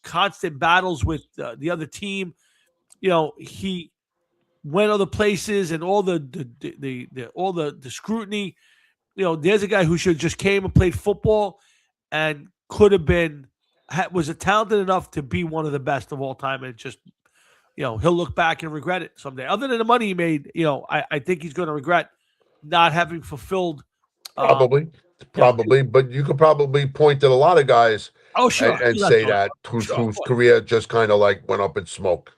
constant battles with the other team. He went other places, and all the scrutiny. there's a guy who should just came and played football and could have been was talented enough to be one of the best of all time, and just he'll look back and regret it someday. Other than the money he made, I think he's going to regret not having fulfilled. Probably, but you could probably point at a lot of guys. Oh, sure, and say that whose career just kind of like went up in smoke.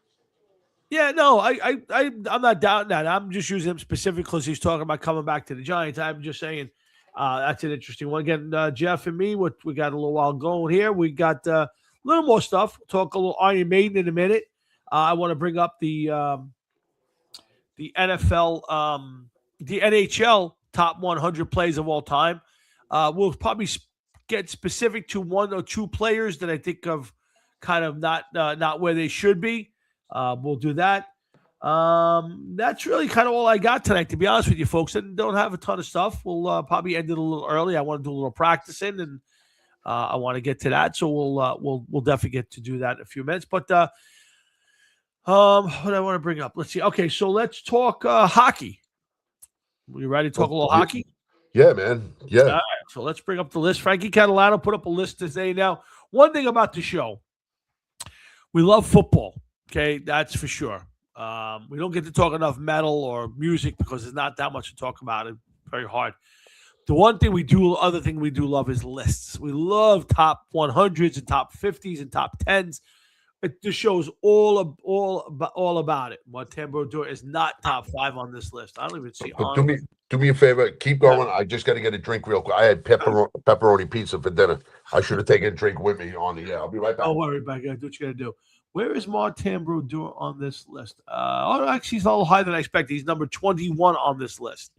Yeah, no, I'm not doubting that. I'm just using him specifically because he's talking about coming back to the Giants. I'm just saying that's an interesting one. Again, Jeff and me, we got a little while going here. We got a little more stuff. We'll talk a little Iron Maiden in a minute. I want to bring up the NFL, the NHL top 100 plays of all time. We'll probably get specific to one or two players that I think of kind of not where they should be. We'll do that. That's really kind of all I got tonight, to be honest with you, folks. I don't have a ton of stuff. We'll probably end it a little early. I want to do a little practicing, and I want to get to that. So we'll definitely get to do that in a few minutes. But what do I want to bring up? Let's see. Okay, so let's talk hockey. You ready to talk a little hockey? Yeah, man. Yeah. All right, so let's bring up the list. Frankie Catalano put up a list today. Now, one thing about the show, we love football. Okay, that's for sure. We don't get to talk enough metal or music because there's not that much to talk about. It's very hard. The other thing we do love is lists. We love top 100s and top 50s and top 10s. The show's all about it. What Tambor Dor is not top 5 on this list. I don't even see. Do me a favor. Keep going. I just got to get a drink real quick. I had pepperoni pizza for dinner. I should have taken a drink with me on the. Yeah, I'll be right back. Don't worry about it. Do what you got to do. Where is Martin Brodeur on this list? Actually, he's a little higher than I expected. He's number 21 on this list.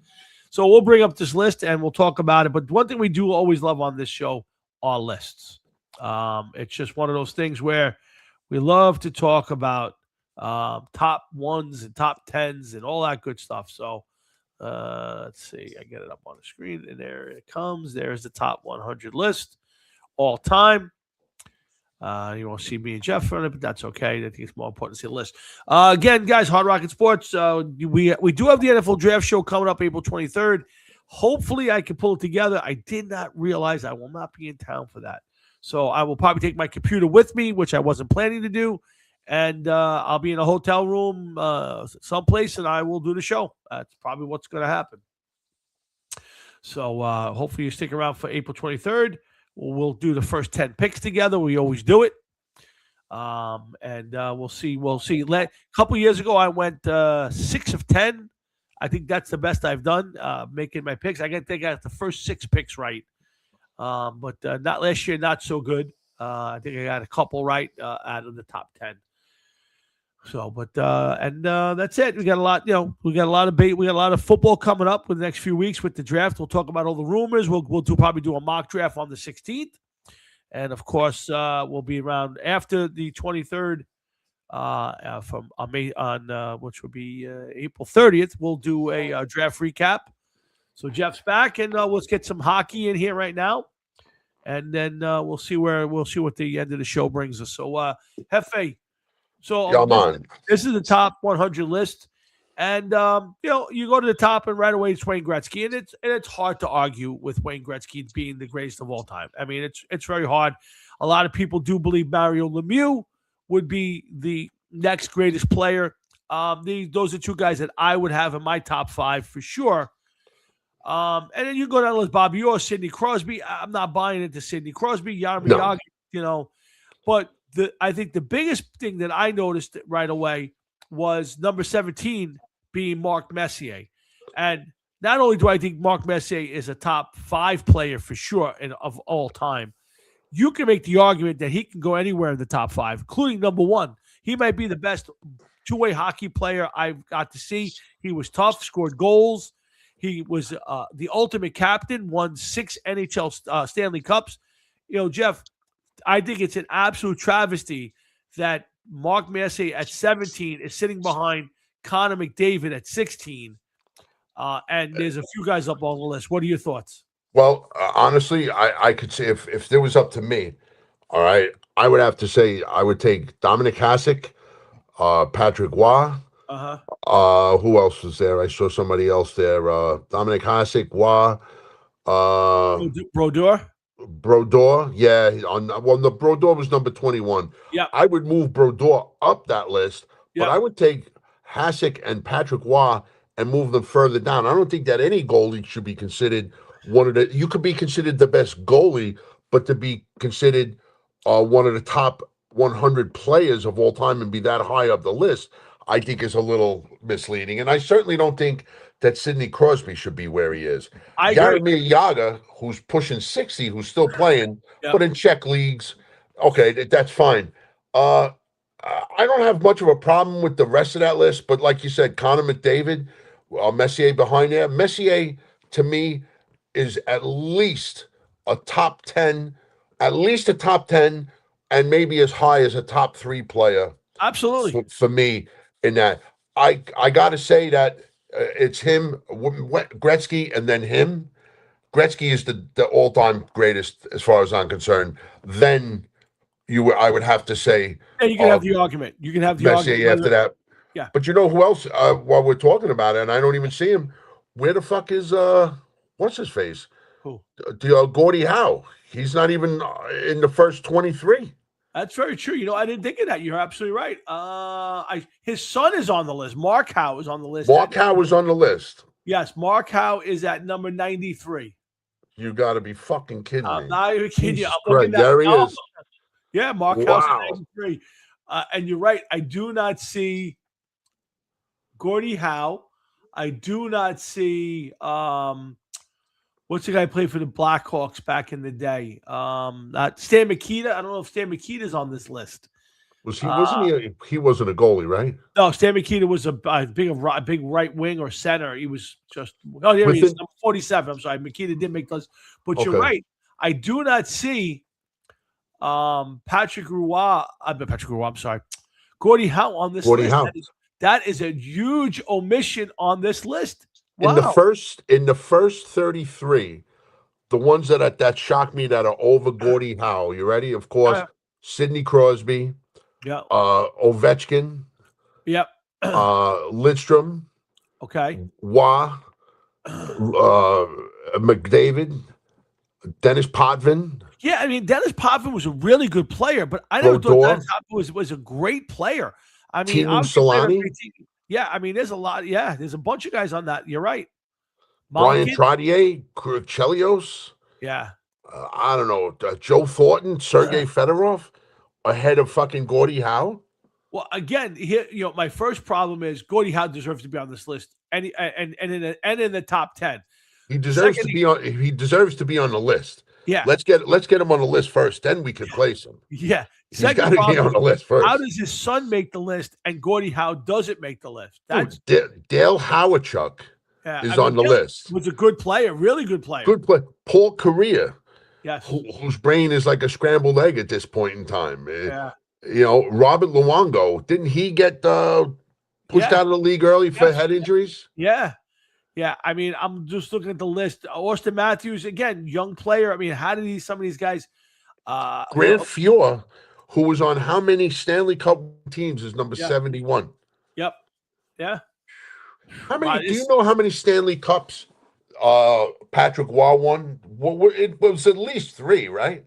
So we'll bring up this list and we'll talk about it. But one thing we do always love on this show are lists. It's just one of those things where we love to talk about top ones and top 10s and all that good stuff. So let's see. I get it up on the screen, and there it comes. There's the top 100 list all time. You won't see me and Jeff on it, but that's okay. I think it's more important to see the list. Again, guys, Hard Rocket Sports. We do have the NFL Draft Show coming up April 23rd. Hopefully, I can pull it together. I did not realize I will not be in town for that. So I will probably take my computer with me, which I wasn't planning to do. And I'll be in a hotel room someplace, and I will do the show. That's probably what's going to happen. So hopefully you stick around for April 23rd. We'll do the first 10 picks together. We always do it. And we'll see. A couple years ago, I went 6 of 10. I think that's the best I've done making my picks. I think I got the first 6 picks right. But not last year, not so good. I think I got a couple right out of the top 10. So, but that's it. We got a lot, we got a lot of football coming up with the next few weeks with the draft. We'll talk about all the rumors. We'll probably do a mock draft on the 16th. And of course, we'll be around after the 23rd which would be April 30th. We'll do a draft recap. So Jeff's back, and let's get some hockey in here right now. And then we'll see what the end of the show brings us. So Hefe. So this is the top 100 list, and you go to the top, and right away it's Wayne Gretzky, and it's hard to argue with Wayne Gretzky being the greatest of all time. I mean, it's very hard. A lot of people do believe Mario Lemieux would be the next greatest player. Those are two guys that I would have in my top 5 for sure. And then you go down to Bobby Orr, Sidney Crosby. I'm not buying into Sidney Crosby, Jaromir Jagr, but I think the biggest thing that I noticed right away was number 17 being Mark Messier. And not only do I think Mark Messier is a top 5 player for sure of all time, you can make the argument that he can go anywhere in the top 5, including number 1. He might be the best two-way hockey player I've got to see. He was tough, scored goals. He was the ultimate captain, won 6 NHL Stanley Cups. Jeff, I think it's an absolute travesty that Mark Messier at 17 is sitting behind Connor McDavid at 16. And there's a few guys up on the list. What are your thoughts? Well, honestly, I could say if it was up to me, all right, I would have to say I would take Dominic Hasek, Patrick Roy. Who else was there? I saw somebody else there. Dominic Hasek, Roy, Brodeur. Brodeur, yeah, the Brodeur was number 21. Yeah. I would move Brodeur up that list, but Yeah. I would take Hasek and Patrick Waugh and move them further down. I don't think that any goalie should be considered one of the. You could be considered the best goalie, but to be considered one of the top 100 players of all time and be that high up the list, I think is a little misleading. And I certainly don't think that Sidney Crosby should be where he is. I agree. Jaromir Jagr, who's pushing 60, who's still playing, Yeah. but in Czech leagues, okay, that's fine. I don't have much of a problem with the rest of that list, but like you said, Connor McDavid, Messier behind there. Messier, to me, is at least a top 10, and maybe as high as a top 3 player. Absolutely. For me, in that, I got to say that it's him, Gretzky, and then him. Gretzky is the all-time greatest as far as I'm concerned. Then I would have to say, and you can have the argument. You can have the Messier argument after that. Yeah. But you know who else? While we're talking about it, and I don't even see him. Where the fuck is what's his face? Who? Gordie Howe. He's not even in the first 23. That's very true. You know, I didn't think of that. You're absolutely right. His son is on the list. Mark Howe is on the list. Mark Howe is on the list. Yes, Mark Howe is at number 93. You got to be fucking kidding me. I'm not even kidding you. Jesus I'm looking Christ, there he at is. Yeah, Mark Howe's at 93. And you're right. I do not see Gordie Howe. I do not see what's the guy who played for the Blackhawks back in the day? Not Stan Mikita. I don't know if Stan Mikita's on this list. He wasn't a goalie, right? No, Stan Mikita was a big right wing or center. He was just here he is, number 47. I'm sorry, Mikita didn't make those, but you're right. I do not see Patrick Roy. I'm sorry, Gordie Howe on this list. Howe. That is a huge omission on this list. Wow. In the first 33, the ones that shock me that are over Gordie Howe. You ready? Of course, Sidney Crosby. Yeah. Ovechkin. Yep. Lidstrom. Okay. Waugh. McDavid. Dennis Potvin. Yeah, I mean, Dennis Potvin was a really good player, but I never thought Dennis Potvin was a great player. I mean, Solani. Yeah, I mean, there's a lot. Yeah, there's a bunch of guys on that. You're right. Brian Trottier, Chelios. Yeah. I don't know. Joe Thornton, Sergei Fedorov, ahead of fucking Gordie Howe. Well, again, here, my first problem is Gordie Howe deserves to be on this list, and in the top 10. He deserves to be on. He deserves to be on the list. Yeah. Let's get him on the list first. Then we can place him. Yeah. He's got to be on the list first. How does his son make the list, and Gordie Howe doesn't make the list? That's Dale Howachuk is on the list. Was a good player, really good player. Good player. Paul Correa. Yes. Whose brain is like a scrambled egg at this point in time. Yeah. Robert Luongo, didn't he get pushed out of the league early for head injuries? Yeah. Yeah. I mean, I'm just looking at the list. Austin Matthews, again, young player. I mean, how did some of these guys Grant Fuhr, who was on how many Stanley Cup teams, is number 71. Yep. Yeah. How many do you know how many Stanley Cups Patrick Waugh won? Well, it was at least 3, right?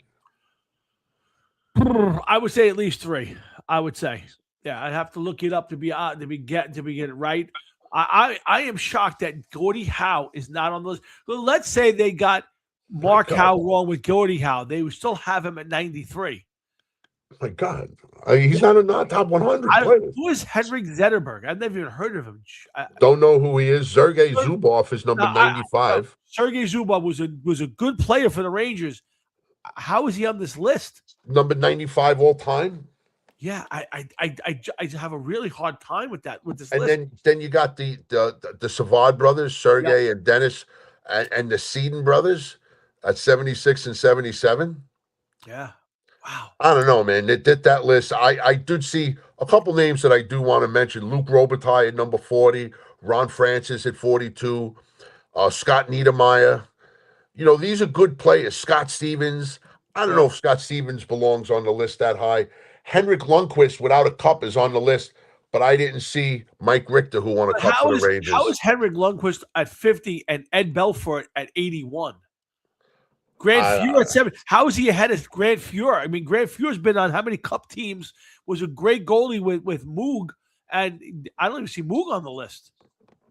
I would say at least 3. I would say, yeah. I'd have to look it up to get it right. I am shocked that Gordie Howe is not on the list. Well, let's say they got Mark Howe wrong with Gordie Howe. They would still have him at 93. My God, he's not a top 100 player. Who is Henrik Zetterberg? I've never even heard of him. Don't know who he is. Sergei Zubov is number 95. Sergei Zubov was a good player for the Rangers. How is he on this list? Number 95 all time. Yeah, I have a really hard time with this and list. And then you got the Savard brothers, Sergei and Dennis, and the Seton brothers at 76 and 77. Yeah. Wow. I don't know, man. That list, I did see a couple names that I do want to mention. Luc Robitaille at number 40, Ron Francis at 42, Scott Niedermayer. These are good players. Scott Stevens. I don't know if Scott Stevens belongs on the list that high. Henrik Lundqvist, without a cup, is on the list, but I didn't see Mike Richter, who won a cup for the Rangers. How is Henrik Lundqvist at 50 and Ed Belfour at 81? Grant Fuhr at 7. How is he ahead of Grant Fuhr? I mean, Grant Fuhr's been on how many Cup teams? Was a great goalie with Moog, and I don't even see Moog on the list.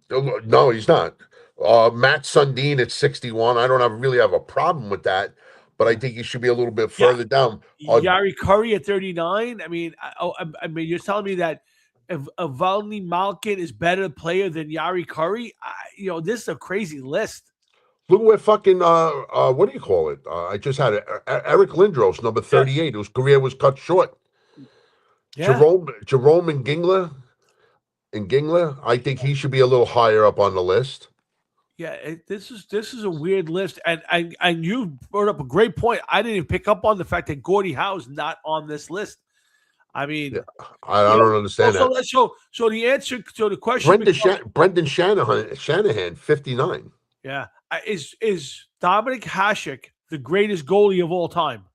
No, he's not. Matt Sundin at 61. I don't really have a problem with that, but I think he should be a little bit further down. Yari Curry at 39. I mean, I mean, you're telling me that if Evalny Malkin is better player than Yari Curry? This is a crazy list. Look where fucking what do you call it? I just had it. Eric Lindros, number 38, whose career was cut short. Yeah. Jerome and Gingler. I think he should be a little higher up on the list. Yeah, this is a weird list, and you brought up a great point. I didn't even pick up on the fact that Gordie Howe's not on this list. I mean, I don't understand that. So the answer to the question, Brendan Shanahan, 59. Yeah, is Dominic Hasek the greatest goalie of all time?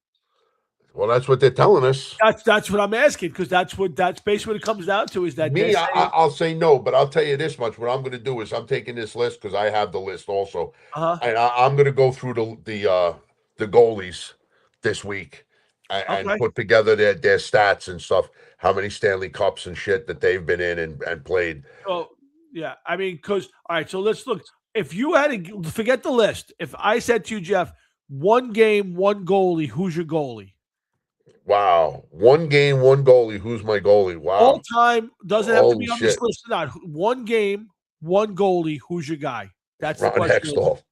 Well, that's what they're telling us. That's what I'm asking, because that's basically what it comes down to. Is that I'll say no, but I'll tell you this much: what I'm going to do is I'm taking this list because I have the list also, and I'm going to go through the goalies this week and put together their stats and stuff, how many Stanley Cups and shit that they've been in and played. Oh yeah, I mean, because all right, so let's look. If you had to forget the list, if I said to you, Jeff, one game, one goalie, who's your goalie? Wow. One game, one goalie. Who's my goalie? Wow. All time, doesn't have to be on this list or not. One game, one goalie. Who's your guy? That's Ron Hextall.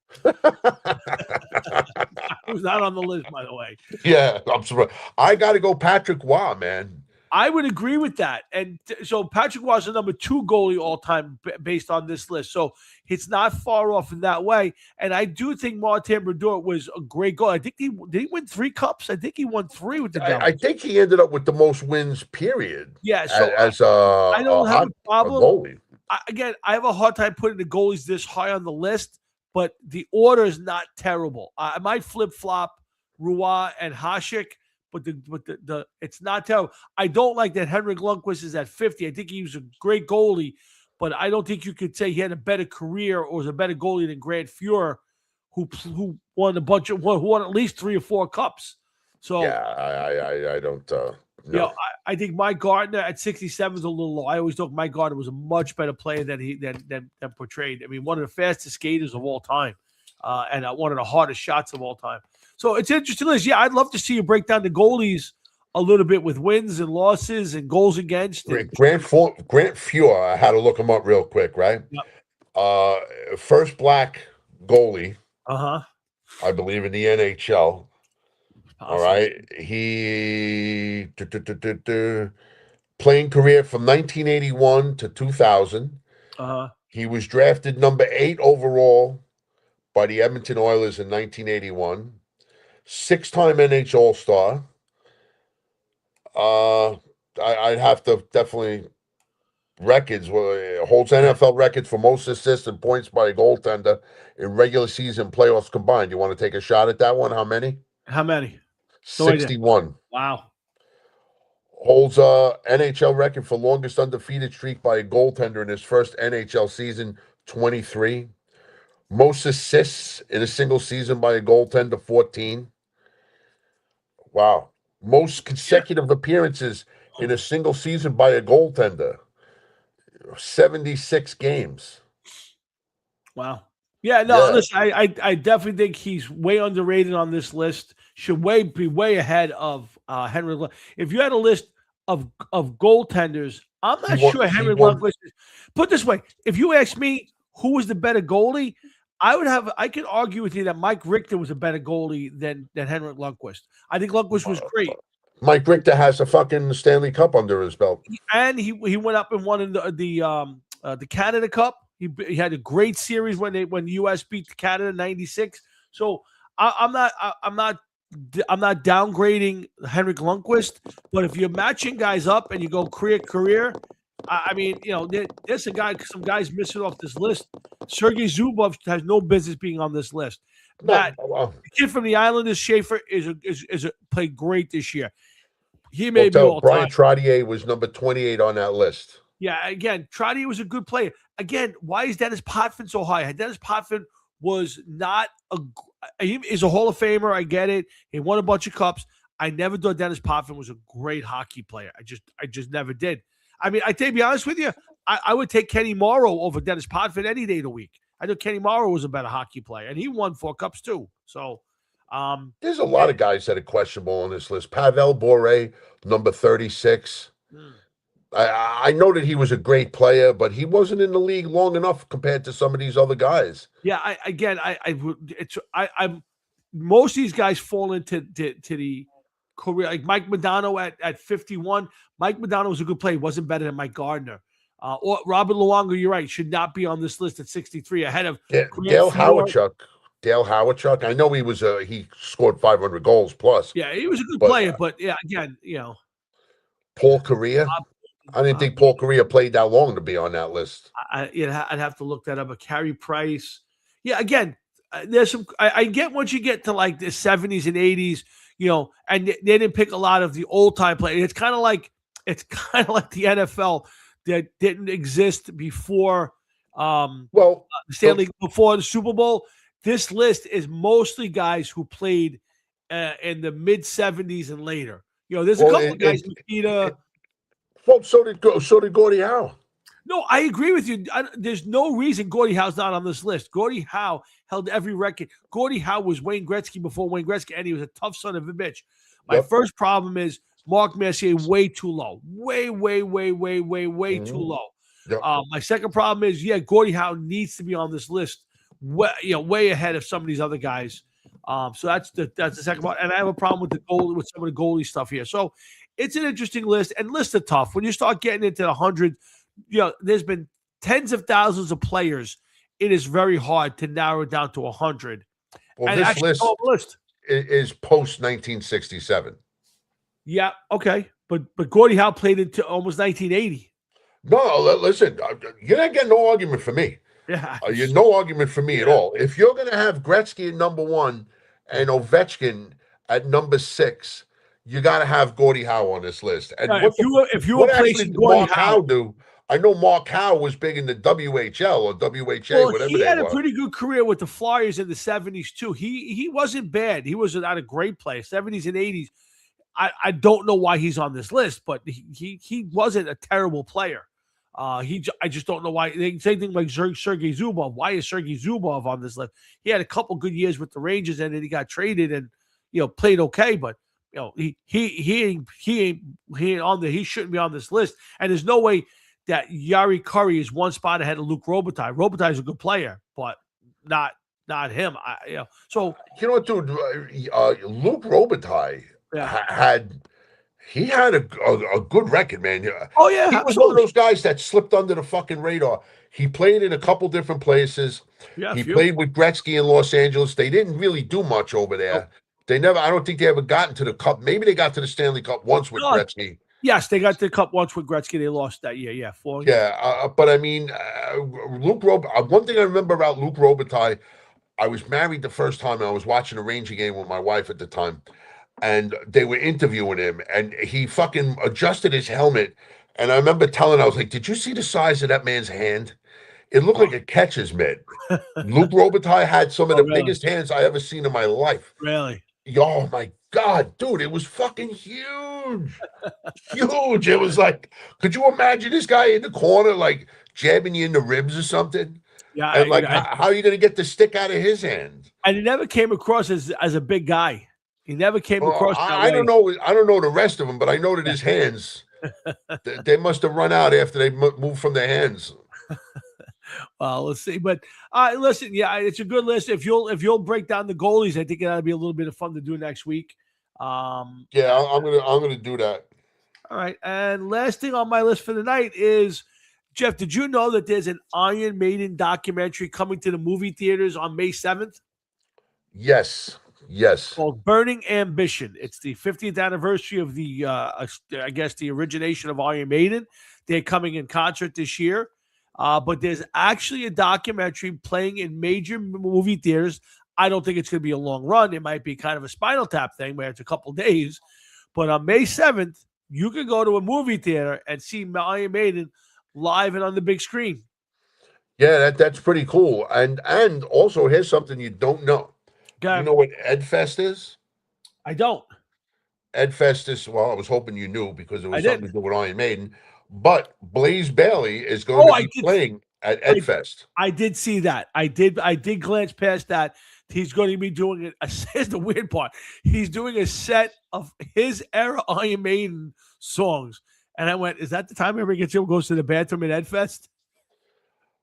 Who's not on the list, by the way. Yeah, I'm surprised. I got to go Patrick Waugh, man. I would agree with that. And so Patrick Waugh is the number 2 goalie all time based on this list. So it's not far off in that way. And I do think Martin Brodeur was a great goal. I think did he win 3 cups? I think he won 3 with the Devils. I think he ended up with the most wins, period. Yeah. So I don't have a problem. I have a hard time putting the goalies this high on the list, but the order is not terrible. I might flip-flop Roy and Hasek. But the it's not terrible. I don't like that Henrik Lundqvist is at 50. I think he was a great goalie, but I don't think you could say he had a better career or was a better goalie than Grant Fuhr, who won who won at least 3 or 4 cups. So yeah, I don't. No. I think Mike Gardner at 67 is a little low. I always thought Mike Gardner was a much better player than portrayed. I mean, one of the fastest skaters of all time, and one of the hardest shots of all time. So it's interesting, Liz. Yeah, I'd love to see you break down the goalies a little bit with wins and losses and goals against. Grant Fuhr, I had to look him up real quick, right? Yep. First black goalie, I believe, in the NHL. All right. He playing career from 1981 to 2000. He was drafted number 8 overall by the Edmonton Oilers in 1981. 6-time NHL All-Star. I'd have to definitely records. Holds NFL records for most assists and points by a goaltender in regular season playoffs combined. You want to take a shot at that one? How many? 61. Wow. Holds a NHL record for longest undefeated streak by a goaltender in his first NHL season, 23. Most assists in a single season by a goaltender, 14. Wow. Most consecutive appearances in a single season by a goaltender, 76 games. Wow. Yeah, no, listen, I definitely think he's way underrated on this list. Should be way ahead of Henry. If you had a list of goaltenders, I'm not sure Henry Lundqvist is. Put it this way, if you ask me who was the better goalie, I could argue with you that Mike Richter was a better goalie than Henrik Lundqvist. I think Lundqvist was great. Mike Richter has a fucking Stanley Cup under his belt, and he went up and won in the Canada Cup. He had a great series when the U.S. beat Canada in '96. So I'm not downgrading Henrik Lundqvist, but if you're matching guys up and you go career. I mean, there's some guys missing off this list. Sergei Zubov has no business being on this list. Matt, the kid from the Islanders, Schaefer, is played great this year. He may be all Brian Trottier was number 28 on that list. Yeah, again, Trottier was a good player. Again, why is Dennis Potvin so high? Dennis Potvin was not he is a Hall of Famer. I get it. He won a bunch of cups. I never thought Dennis Potvin was a great hockey player. I just never did. I mean, to be honest with you, I would take Kenny Morrow over Dennis Potvin any day of the week. I know Kenny Morrow was a better hockey player, and he won 4 cups too. So there's a lot of guys that are questionable on this list. Pavel Bure, number 36. I know that he was a great player, but he wasn't in the league long enough compared to some of these other guys. Yeah, I'm most of these guys fall into the career, like Mike Modano at 51. Mike Modano was a good player. He wasn't better than Mike Gardner. Or Robert Luongo, you're right, should not be on this list at 63, ahead of Dale Howardchuk. Dale Howardchuk. I know he scored 500 goals plus. Yeah, he was a good player, but yeah, again, Paul Kariya. I didn't think Paul Kariya played that long to be on that list. I'd have to look that up. But Carey Price, yeah, again, there's some. I get once you get to like the 70s and 80s, and they didn't pick a lot of the old time players. It's kind of like the NFL that didn't exist before. Before the Super Bowl. This list is mostly guys who played in the mid 70s and later. There's a couple of guys. Well, so did Gordie Howe. No, I agree with you. There's no reason Gordie Howe's not on this list. Gordie Howe held every record. Gordie Howe was Wayne Gretzky before Wayne Gretzky, and he was a tough son of a bitch. My first problem is Mark Messier way too low. Way too low. Yep. My second problem is, Gordie Howe needs to be on this list, way ahead of some of these other guys. So that's the second part. And I have a problem with some of the goalie stuff here. So it's an interesting list, and lists are tough. When you start getting into the 100, there's been tens of thousands of players. It is very hard to narrow it down to 100. Well, and this list is post 1967. Yeah, okay, but Gordie Howe played into almost 1980. No, listen, you're not getting no argument for me. Yeah, you're no argument for me at all. If you're going to have Gretzky at number 1 and Ovechkin at number 6, you got to have Gordie Howe on this list. And if you were placing Gordie Howe do? I know Mark Howe was big in the WHL or WHA, whatever. He had a pretty good career with the Flyers in the 70s too. He wasn't bad. He was not a great player. 70s and 80s. I don't know why he's on this list, but he wasn't a terrible player. I just don't know why. Same thing like Sergei Zubov. Why is Sergei Zubov on this list? He had a couple good years with the Rangers, and then he got traded and played okay, but he ain't on the. He shouldn't be on this list. And there's no way that Jari Kurri is one spot ahead of Luc Robitaille. Robitaille is a good player, but not him. So what, dude? Luc Robitaille had a good record, man. Oh yeah, he was one of those guys that slipped under the fucking radar. He played in a couple different places. Yeah, he played with Gretzky in Los Angeles. They didn't really do much over there. Oh. I don't think they ever got into the cup. Maybe they got to the Stanley Cup once with Gretzky. Yes, they got to the cup once with Gretzky. They lost that year. Yeah, 4 years. Yeah, but I mean, one thing I remember about Luc Robitaille, I was married the first time, and I was watching a Ranger game with my wife at the time, and they were interviewing him, and he fucking adjusted his helmet, and I remember telling, I was like, did you see the size of that man's hand? It looked like a catcher's mitt. Luc Robitaille had some of the biggest hands I ever seen in my life. Really? Oh my God, dude, it was fucking huge. Huge. It was like, could you imagine this guy in the corner, like jabbing you in the ribs or something? Yeah. And how are you going to get the stick out of his hand? And he never came across as a big guy. He never came across that way. I don't know the rest of them, but I know that his hands, they must have run out after they moved from their hands. Well, let's see. But listen, it's a good list. If you'll break down the goalies, I think that'll be a little bit of fun to do next week. I'm gonna do that. All right. And last thing on my list for the night is, Jeff, did you know that there's an Iron Maiden documentary coming to the movie theaters on May 7th? Yes. Called Burning Ambition. It's the 50th anniversary of the the origination of Iron Maiden. They're coming in concert this year. But there's actually a documentary playing in major movie theaters. I don't think it's going to be a long run. It might be kind of a Spinal Tap thing where it's a couple days. But on May 7th, you can go to a movie theater and see Iron Maiden live and on the big screen. Yeah, that's pretty cool. And also, here's something you don't know. You know what Edfest is? I don't. Edfest is, well, I was hoping you knew because it I was something to didn't. do with Iron Maiden. But Blaze Bailey is going Oh, to I be did. playing at I Edfest. I did see that. I did glance past that. He's going to be doing it. Here's the weird part. He's doing a set of his era Iron Maiden songs. And I went, is that the time every goes to the bathroom at Edfest?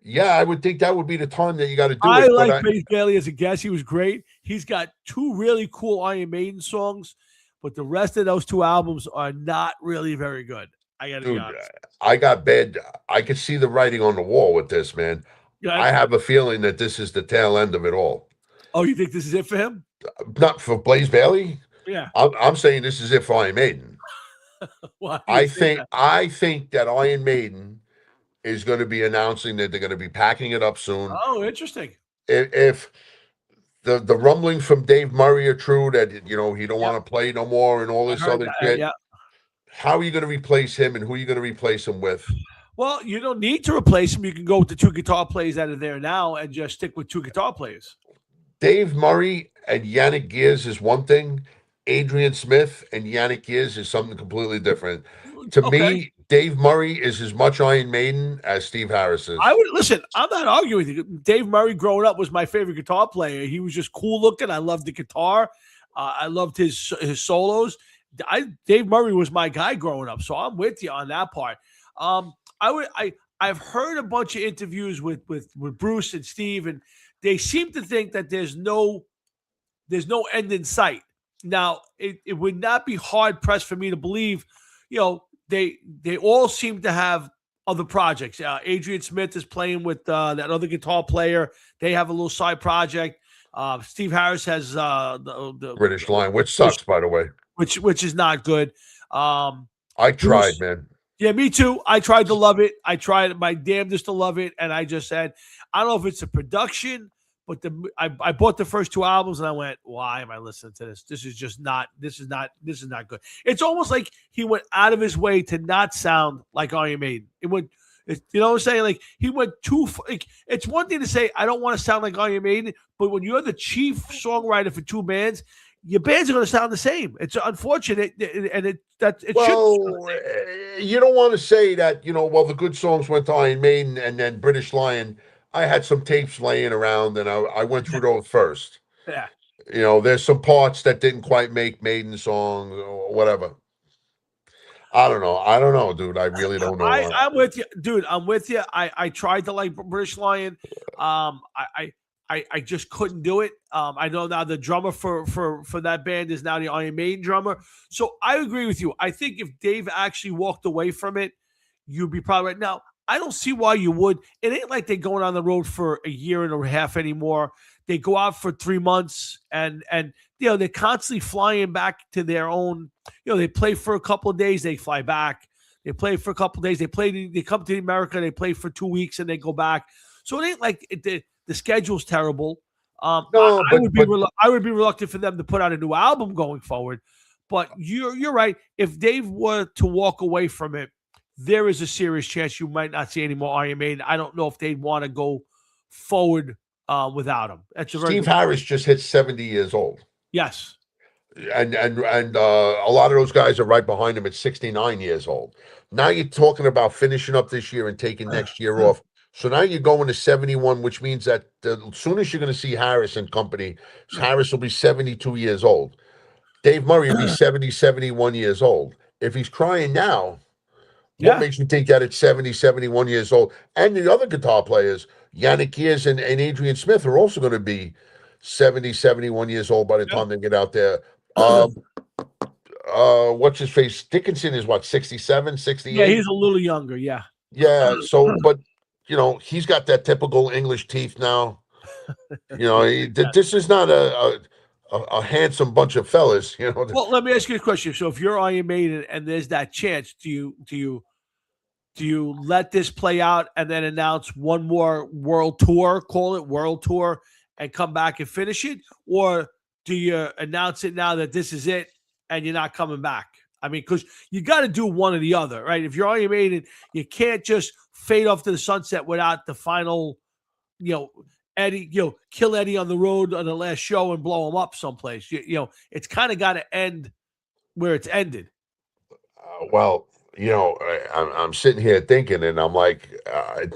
Yeah, I would think that would be the time that you got to do I it. But like Blaze Bailey as a guest. He was great. He's got two really cool Iron Maiden songs, but the rest of those two albums are not really very good. I got to be dude, honest. I got bad. I could see the writing on the wall with this, man. Yeah. I have a feeling that this is the tail end of it all. Oh, you think this is it for him? Not for Blaze Bailey. Yeah. I'm saying this is it for Iron Maiden. Why do you say that? I think that Iron Maiden is going to be announcing that they're going to be packing it up soon. Oh, interesting. If the rumbling from Dave Murray are true that he don't Yep. want to play no more and all I this heard other that. shit, Yeah. how are you going to replace him and who are you going to replace him with? Well, you don't need to replace him. You can go with the two guitar players that are there now and just stick with two guitar players. Dave Murray and Yannick Gears is one thing. Adrian Smith and Yannick Gears is something completely different. To me, Dave Murray is as much Iron Maiden as Steve Harris is. I would listen. I'm not arguing with you. Dave Murray, growing up, was my favorite guitar player. He was just cool looking. I loved the guitar. I loved his solos. Dave Murray was my guy growing up, so I'm with you on that part. I've heard a bunch of interviews with Bruce and Steve, and they seem to think that there's no end in sight. Now, it would not be hard pressed for me to believe, they all seem to have other projects. Adrian Smith is playing with that other guitar player. They have a little side project. Steve Harris has the British Lion, which sucks, by the way. Which is not good. I tried, man. Yeah, me too. I tried to love it. I tried my damnedest to love it, and I just said, I don't know if it's a production. But I bought the first two albums and I went, why am I listening to this? This is not good. It's almost like he went out of his way to not sound like Iron Maiden. You know what I'm saying? Like he went too. It's one thing to say I don't want to sound like Iron Maiden, but when you're the chief songwriter for two bands, your bands are going to sound the same. It's unfortunate, and it you don't want to say that. Well, the good songs went to Iron Maiden and then British Lion. I had some tapes laying around, and I went through those first. Yeah. There's some parts that didn't quite make Maiden songs or whatever. I don't know, dude. I really don't know. I'm with you, dude. I'm with you. I tried to like British Lion. I just couldn't do it. I know now the drummer for that band is now the Iron Maiden drummer. So I agree with you. I think if Dave actually walked away from it, you'd be probably right now. I don't see why you would. It ain't like they're going on the road for a year and a half anymore. They go out for 3 months and they're constantly flying back to their own. They play for a couple of days, they fly back. They play for a couple of days. They come to America, they play for 2 weeks and they go back. So it ain't like the schedule's terrible. No, I would be reluctant for them to put out a new album going forward. But you're right. If Dave were to walk away from it, there is a serious chance you might not see any more Iron Maiden. I don't know if they'd want to go forward without him. Steve Harris just hit 70 years old. Yes. And a lot of those guys are right behind him at 69 years old. Now you're talking about finishing up this year and taking next year off. So now you're going to 71, which means that as soon as you're going to see Harris and company, Harris will be 72 years old. Dave Murray will be 70, 71 years old. If he's crying now, what makes you think that at 70, 71 years old? And the other guitar players, Yannick Gears and Adrian Smith, are also going to be 70, 71 years old by the time they get out there. What's his face? Dickinson is what, 67, 68? Yeah, he's a little younger, yeah. Yeah, so, but, he's got that typical English teeth now. This is not a handsome bunch of fellas, Well, let me ask you a question. So if you're Iron Maiden and there's that chance, do you let this play out and then announce one more world tour, call it world tour, and come back and finish it? Or do you announce it now that this is it and you're not coming back? I mean, because you got to do one or the other, right? If you're Iron Maiden, you can't just fade off to the sunset without the final, Eddie, kill Eddie on the road on the last show and blow him up someplace. It's kind of got to end where it's ended. Well, I'm sitting here thinking, and I'm like,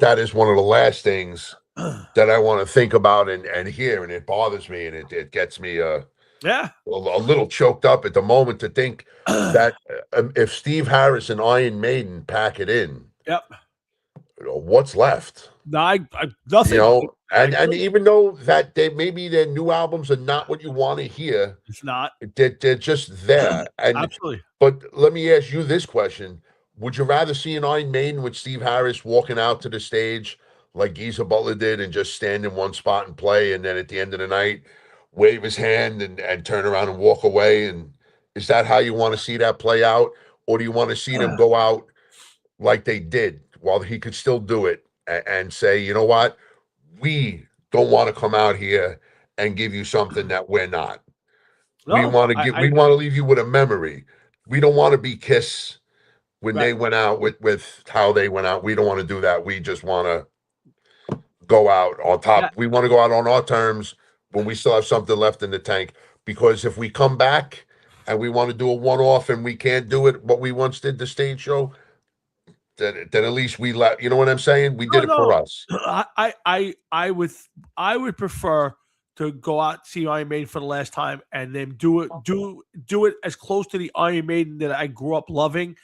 that is one of the last things that I want to think about and hear, and it bothers me, and it gets me Yeah. a little choked up at the moment to think that if Steve Harris and Iron Maiden pack it in, Yep. What's left? No, nothing. And even though that maybe their new albums are not what you want to hear, It's not. they're just there. And Absolutely. But let me ask you this question: would you rather see an Iron Maiden with Steve Harris walking out to the stage like Geezer Butler did and just stand in one spot and play, and then at the end of the night wave his hand and turn around and walk away? And is that how you want to see that play out, or do you want to see them go out like they did while he could still do it and say, you know what, we don't want to come out here and give you something that we're not. No, we want to leave you with a memory. We don't want to be Kiss when Right. they went out with how they went out. We don't want to do that. We just want to go out on top. Yeah. We want to go out on our terms when we still have something left in the tank. Because if we come back and we want to do a one-off and we can't do it what we once did the stage show, then at least we let, you know what I'm saying? We did it for us. I would prefer to go out see Iron Maiden for the last time and then do it as close to the Iron Maiden that I grew up loving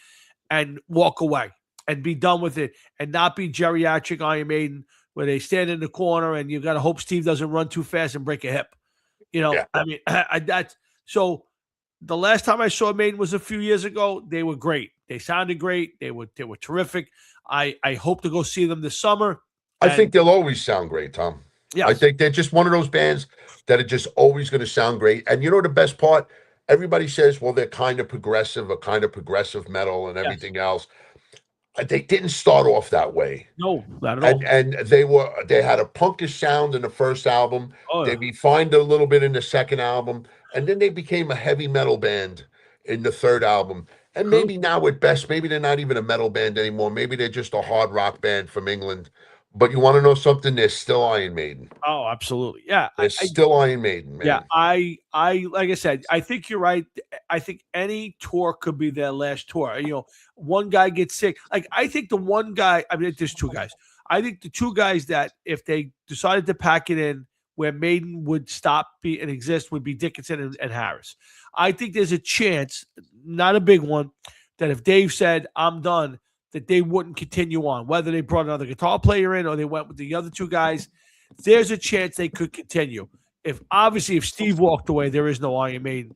and walk away and be done with it and not be geriatric Iron Maiden where they stand in the corner and you got to hope Steve doesn't run too fast and break a hip. Yeah. I mean, that's so. The last time I saw Maiden was a few years ago. They were great. They sounded great. They were terrific. I hope to go see them this summer. I think they'll always sound great, Tom. Yeah, I think they're just one of those bands that are just always going to sound great. And you know the best part? Everybody says, well, they're kind of progressive metal and everything else. They didn't start off that way. No, not at all. And they had a punkish sound in the first album. Oh, They refined a little bit in the second album, and then they became a heavy metal band in the third album. And maybe now at best, maybe they're not even a metal band anymore. Maybe they're just a hard rock band from England. But you want to know something? They're still Iron Maiden. Oh, absolutely. Yeah. They're still Iron Maiden, man. Yeah, I like I said, I think you're right. I think any tour could be their last tour. One guy gets sick. Like I think the one guy, I mean, there's two guys. I think the two guys that if they decided to pack it in where Maiden would stop and exist would be Dickinson and Harris. I think there's a chance, not a big one, that if Dave said, I'm done, that they wouldn't continue on, whether they brought another guitar player in or they went with the other two guys. There's a chance they could continue. If Steve walked away, there is no Iron Maiden.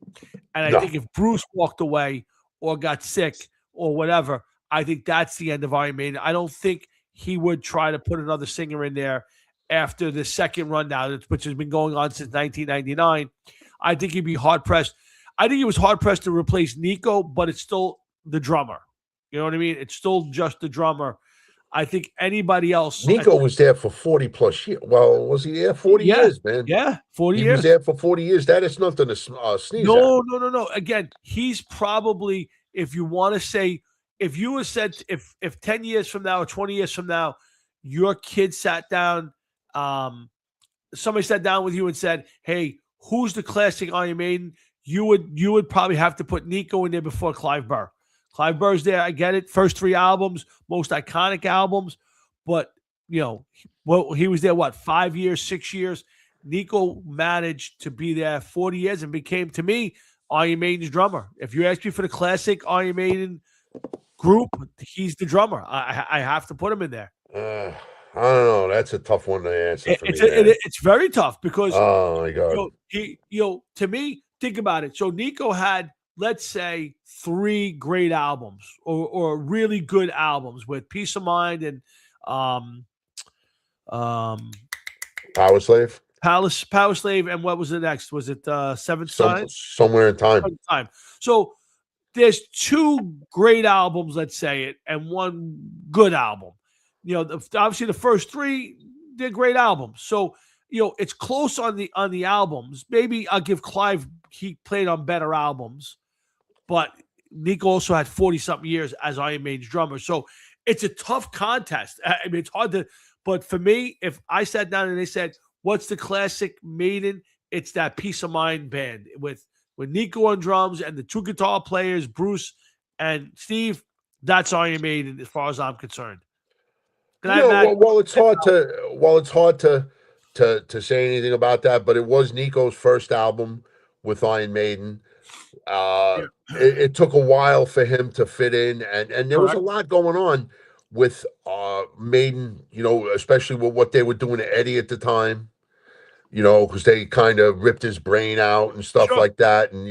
And I think if Bruce walked away or got sick or whatever, I think that's the end of Iron Maiden. I don't think he would try to put another singer in there after the second run now, which has been going on since 1999. I think he'd be hard-pressed. I think he was hard-pressed to replace Nico, but it's still the drummer. You know what I mean? It's still just the drummer. I think anybody else. Nico was there for 40 plus years. Well, was he there 40 years, man? Yeah, 40 years. He was there for 40 years. That is nothing to sneeze at. No. Again, he's probably, if you want to say, if you were said, if 10 years from now or 20 years from now, your kid sat down, somebody sat down with you and said, hey, who's the classic Iron Maiden? You would probably have to put Nico in there before Clive Burr. Clive Burr's there. I get it. First three albums, most iconic albums. But, he was there, 5 years, 6 years? Nico managed to be there 40 years and became, to me, Iron Maiden's drummer. If you ask me for the classic Iron Maiden group, he's the drummer. I have to put him in there. I don't know. That's a tough one to answer for me. It's very tough because, oh, my God. To me, think about it. So Nico had, let's say, 3 great albums or really good albums with Peace of Mind and Power Slave. Power Slave, and what was the next? Was it Seventh Sign? Somewhere in Time. So there's 2 great albums, let's say it, and 1 good album. Obviously the first 3, they're great albums. So it's close on the albums. Maybe I'll give Clive, he played on better albums, but Nico also had 40-something years as Iron Maiden's drummer. So it's a tough contest. I mean, it's hard to, but for me, if I sat down and they said, what's the classic Maiden? It's that Peace of Mind band with Nico on drums and the two guitar players, Bruce and Steve. That's Iron Maiden as far as I'm concerned. Good night, Matt. Well, it's hard to say anything about that, but it was Nico's first album with Iron Maiden. Yeah. It took a while for him to fit in, and there was a Correct. lot going on with Maiden, especially with what they were doing to Eddie at the time, because they kind of ripped his brain out and stuff Sure. like that. And,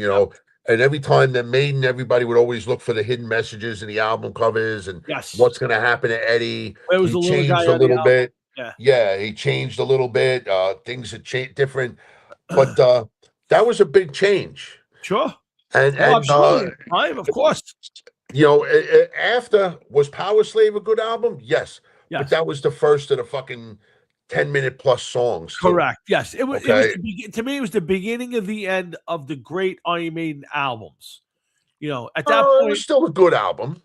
and every time that Maiden, everybody would always look for the hidden messages in the album covers and Yes. what's going to happen to Eddie. Where was He the little changed guy a on the little album? bit. Yeah. Yeah, he changed a little bit. Things had changed different, but that was a big change. Sure. And Absolutely. Of course. After, was Power Slave a good album? Yes. But Yes. that was the first of the fucking 10-minute plus songs. too. Correct. Yes. It was Okay. to me, it was the beginning of the end of the great Iron Maiden albums. At that It point, was still a good album.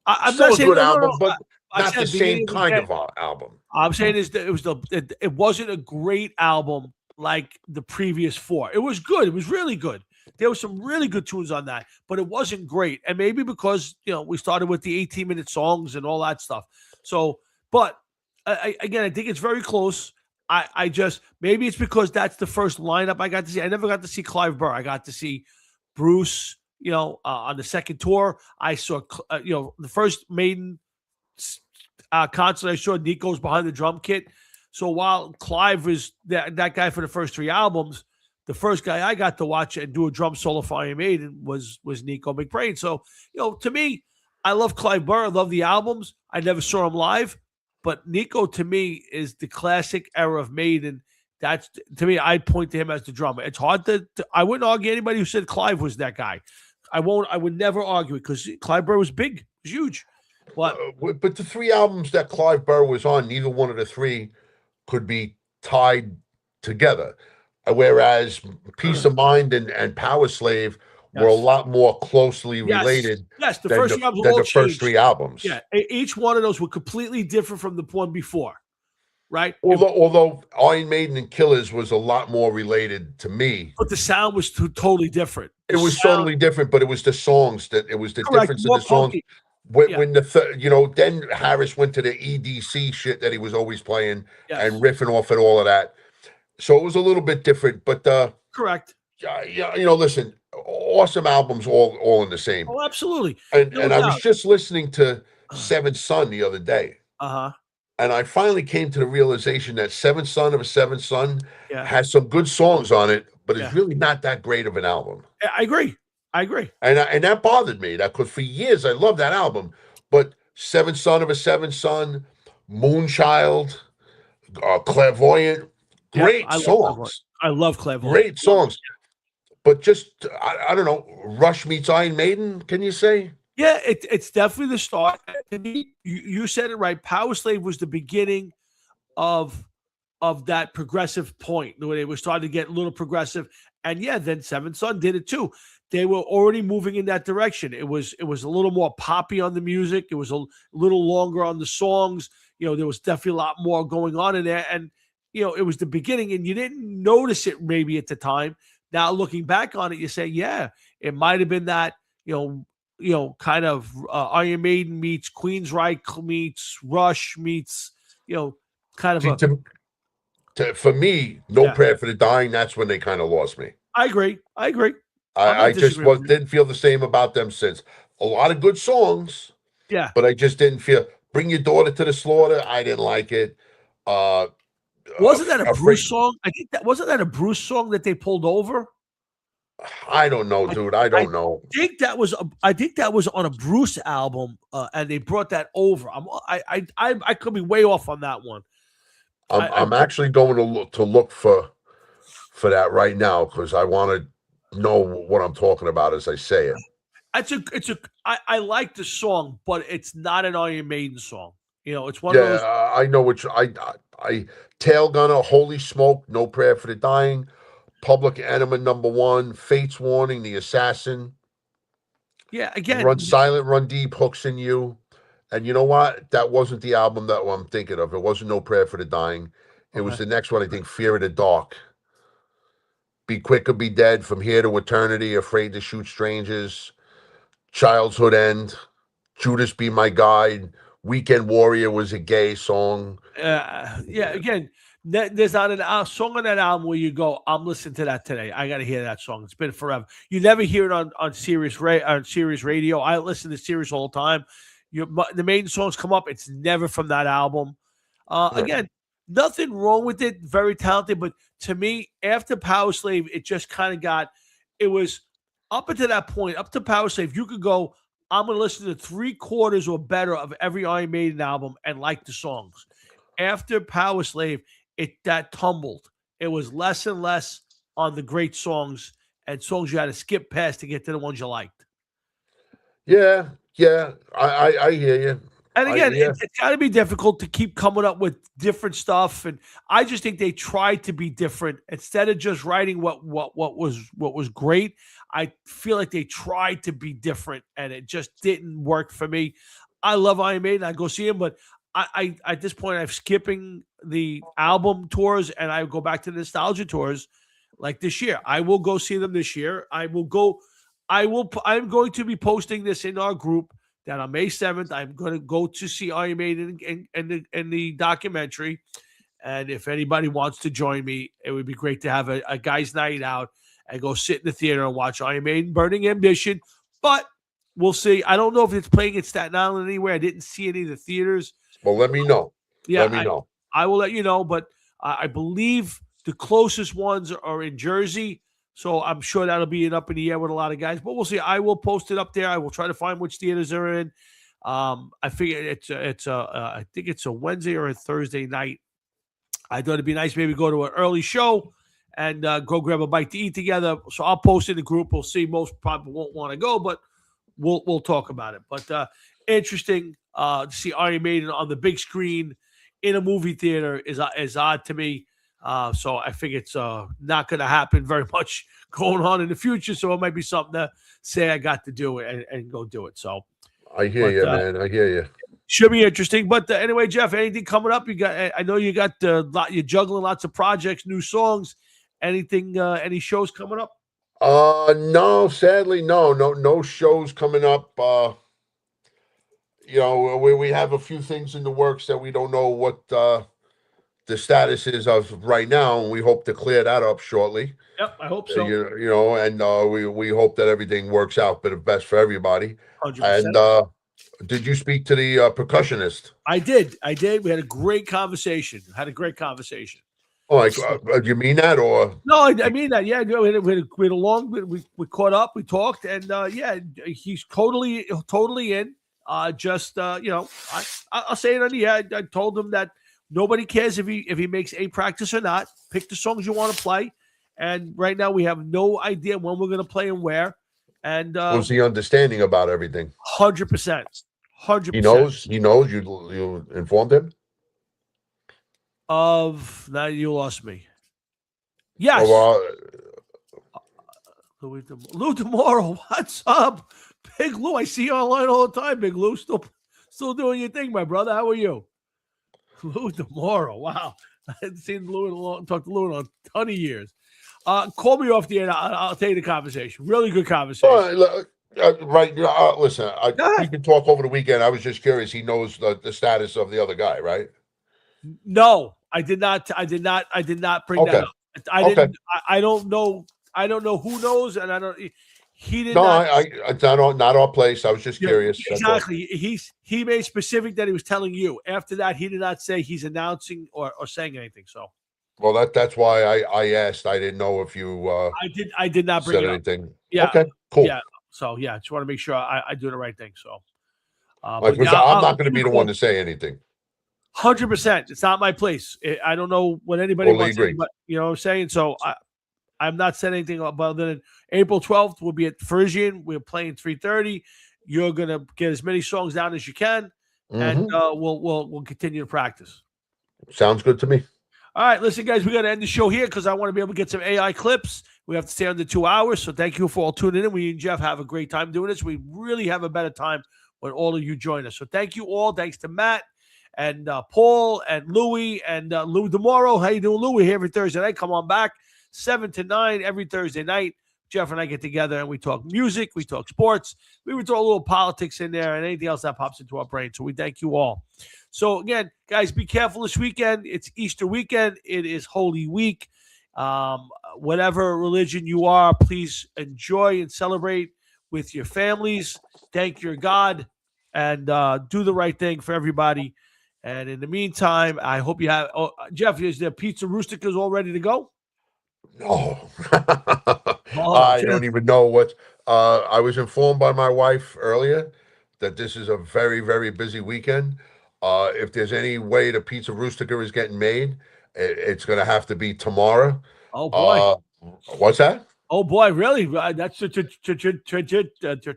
I'm Still not a saying good no, album, no, but I not the said same beginning of the kind end. of album. I'm saying is that it wasn't a great album like the previous four. It was good. It was really good. There were some really good tunes on that, but it wasn't great. And maybe because we started with the 18-minute songs and all that stuff. So, but again, I think it's very close. I just maybe it's because that's the first lineup I got to see. I never got to see Clive Burr. I got to see Bruce. On the second tour, I saw the first Maiden concert. I saw Nico's behind the drum kit. So while Clive was that guy for the first three albums, the first guy I got to watch and do a drum solo for Iron Maiden was Nico McBrain. So, to me, I love Clive Burr. I love the albums. I never saw him live, but Nico to me is the classic era of Maiden. That's to me, I point to him as the drummer. It's hard to I wouldn't argue anybody who said Clive was that guy. I would never argue it because Clive Burr was big, was huge. But the three albums that Clive Burr was on, neither one of the three could be tied together. Whereas Peace of Mind and Power Slave were a lot more closely related. Yes, the than first the, albums than all the first changed. three albums. Yeah, each one of those were completely different from the one before, right? Although Iron Maiden and Killers was a lot more related to me. But the sound was totally different. It was totally different, but it was the songs it was the difference in the songs. Punky. When then Harris went to the EDC shit that he was always playing and riffing off at all of that. So it was a little bit different, but correct. Listen, awesome albums all in the same. Oh, absolutely. And I was just listening to Seventh Son the other day. Uh-huh. And I finally came to the realization that Seventh Son of a Seventh Son has some good songs on it, but it's really not that great of an album. I agree. And that bothered me. Because for years I loved that album, but Seventh Son of a Seventh Son, Moonchild, Clairvoyant, great songs. I love Clairvoyant. Great songs. But just I don't know, Rush meets Iron Maiden, can you say? Yeah, it's definitely the start. To me, you said it right. Power Slave was the beginning of that progressive point where they were starting to get a little progressive. And then Seventh Son did it too. They were already moving in that direction. It was a little more poppy on the music. It was a little longer on the songs. There was definitely a lot more going on in there. And it was the beginning, and you didn't notice it maybe at the time. Now looking back on it, you say, yeah, it might have been that kind of Iron Maiden meets Queensryche meets Rush meets kind of for me, No Prayer for the Dying. That's when they kind of lost me. I agree. I just didn't feel the same about them since. A lot of good songs. Yeah. But I just didn't feel Bring Your Daughter to the Slaughter. I didn't like it. Wasn't that a Bruce song? I think wasn't that a Bruce song that they pulled over? I don't know, dude. I don't know. I think that was on a Bruce album, and they brought that over. I could be way off on that one. I'm actually going to look for that right now because I want to know what I'm talking about as I say it. I like the song, but it's not an Iron Maiden song. It's one of those. I know which I Tail Gunner, Holy Smoke, No Prayer for the Dying, Public Enemy #1, Fate's Warning, The Assassin. Yeah, again, Run Silent, Run Deep, Hooks in You. And you know what? That wasn't the album that I'm thinking of. It wasn't No Prayer for the Dying. It was Okay. the next one, I think, Fear of the Dark. Be Quick or Be Dead, From Here to Eternity, Afraid to Shoot Strangers, Childhood End, Judas Be My Guide, Weekend Warrior was a gay song. Yeah. Again, there's not a song on that album where you go, "I'm listening to that today. I got to hear that song." It's been forever. You never hear it on Sirius Radio. I listen to Sirius all the time. The main songs come up. It's never from that album. Again, nothing wrong with it. Very talented, but to me, after Power Slave, it just kind of got. It was up until that point, up to Power Slave. You could go, I'm going to listen to 3/4 or better of every Iron Maiden album and like the songs. After Power Slave, that tumbled. It was less and less on the great songs and songs you had to skip past to get to the ones you liked. Yeah, I hear you. And again, yeah. it's got to be difficult to keep coming up with different stuff. And I just think they tried to be different instead of just writing what was great. I feel like they tried to be different, and it just didn't work for me. I love Iron Maiden. I go see him, but I at this point I'm skipping the album tours and I go back to the nostalgia tours. Like this year, I will go see them this year. I'm going to be posting this in our group that on May 7th, I'm going to go to see Iron Maiden in the documentary. And if anybody wants to join me, it would be great to have a guys' night out and go sit in the theater and watch Iron Maiden Burning Ambition. But we'll see. I don't know if it's playing in Staten Island anywhere. I didn't see any of the theaters. Well, let me know. Yeah, let me know. I will let you know. But I believe the closest ones are in Jersey. So I'm sure that'll be up in the air with a lot of guys, but we'll see. I will post it up there. I will try to find which theaters are in. I figure I think it's a Wednesday or a Thursday night. I thought it'd be nice maybe go to an early show and go grab a bite to eat together. So I'll post in the group. We'll see. Most probably won't want to go, but we'll talk about it. But interesting to see Iron Maiden on the big screen in a movie theater is odd to me. So I think it's not going to happen very much going on in the future. So it might be something to say I got to do it and go do it. So I hear you, man. I hear you. Should be interesting. But anyway, Jeff, anything coming up? I know you got you're juggling lots of projects, new songs. Anything? Any shows coming up? No, sadly, no shows coming up. We have a few things in the works that we don't know what the status is of right now, and we hope to clear that up shortly. Yep, I hope so. And we hope that everything works out best for everybody. 100%. And did you speak to the percussionist? I did. We had a great conversation. Oh, do you mean that or? No, I mean that. Yeah, we had a long. We caught up. We talked, and he's totally in. I'll say it on the air. I told him that nobody cares if he makes a practice or not. Pick the songs you want to play. And right now we have no idea when we're going to play and where. And was he understanding about everything? 100%. 100%. He knows. You informed him. Now you lost me. Yes. Lou DeMoro, what's up? Big Lou, I see you online all the time. Big Lou, still doing your thing, my brother. How are you? Lou DeMoro, wow. I hadn't seen talked to Lou in a ton of years. Call me off the air. I'll take the conversation. Really good conversation. Right. Listen, we can talk over the weekend. I was just curious. He knows the status of the other guy, right? No, I did not. I did not bring that up. I don't know. I don't know who knows, and I don't. He did not. No, not our place. I was just curious. Exactly. He made specific that he was telling you. After that, he did not say he's announcing or saying anything. So. Well, that's why I asked. I didn't know if you. I did not bring said it anything. Up. Yeah. Okay. Cool. Yeah. So I just want to make sure I do the right thing. So. I'm not going to be the one to say anything. 100%. It's not my place. I don't know what anybody wants. But you know what I'm saying? So I'm not saying anything about that. April 12th, we'll be at Frisian. We're playing 3:30. You're going to get as many songs down as you can. And we'll continue to practice. Sounds good to me. All right, listen, guys, we got to end the show here because I want to be able to get some AI clips. We have to stay under 2 hours. So thank you for all tuning in. We and Jeff have a great time doing this. We really have a better time when all of you join us. So thank you all. Thanks to Matt and Paul and Louie and Lou DeMoro. How you doing, Lou? We're here every Thursday night. Come on back, 7 to 9 every Thursday night. Jeff and I get together and we talk music, we talk sports, we would throw a little politics in there and anything else that pops into our brain. So we thank you all. So again, guys, be careful this weekend. It's Easter weekend. It is Holy Week. Whatever religion you are, please enjoy and celebrate with your families. Thank your God and do the right thing for everybody. And in the meantime, I hope you have. Oh, Jeff, is there Pizza Rustica's all ready to go? No. Oh, I don't even know what. I was informed by my wife earlier that this is a very, very busy weekend. If there's any way the Pizza Rustica is getting made, it's going to have to be tomorrow. Oh boy. What's that? Oh boy, really? That's the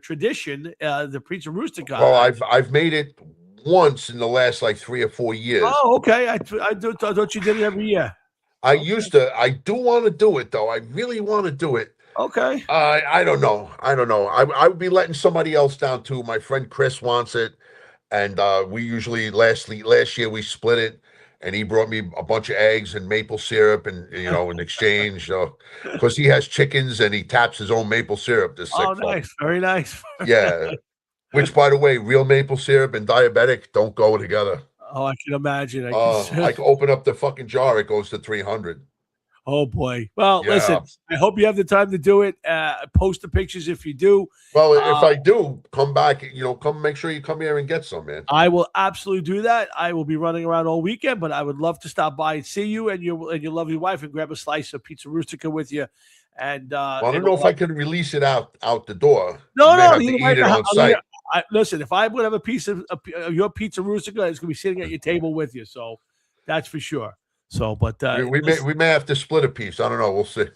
tradition. The Pizza Rustica. Well, I've made it once in the last like 3 or 4 years. Oh, okay. I thought you did it every year. I used to. I do want to do it though. I really want to do it. Okay. I don't know. I would be letting somebody else down too. My friend Chris wants it, and we usually last year we split it, and he brought me a bunch of eggs and maple syrup, and in exchange, because he has chickens and he taps his own maple syrup. This sick fuck. Nice, very nice. Yeah. Which, by the way, real maple syrup and diabetic don't go together. Oh, I can imagine. I can open up the fucking jar; it goes to 300. Oh boy. Well, Yeah. listen. I hope you have the time to do it. Post the pictures if you do. Well, if I do, come back. Come make sure you come here and get some, man. I will absolutely do that. I will be running around all weekend, but I would love to stop by and see you and your lovely wife and grab a slice of Pizza Rustica with you. And Well, I don't know if I can release it out the door. No, You may no. have to eat it on site. Listen, if I would have a piece of your Pizza Rustica, it's going to be sitting at your table with you. So that's for sure. So, but we may have to split a piece. I don't know. We'll see.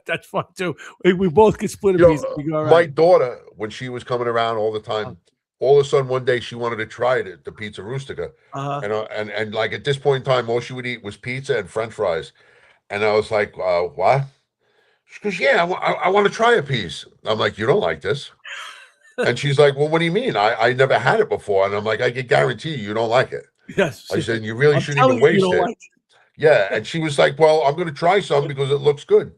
That's fun too. We both could split a piece. My daughter, when she was coming around all the time, all of a sudden one day she wanted to try it at the Pizza Rustica, and like at this point in time, all she would eat was pizza and French fries, and I was like, what? She goes, yeah, I want to try a piece. I'm like, you don't like this? And she's like, well, what do you mean? I never had it before. And I'm like, I can guarantee you don't like it. Yes. I said, you really shouldn't even waste it. Like yeah. And she was like, well, I'm going to try some because it looks good.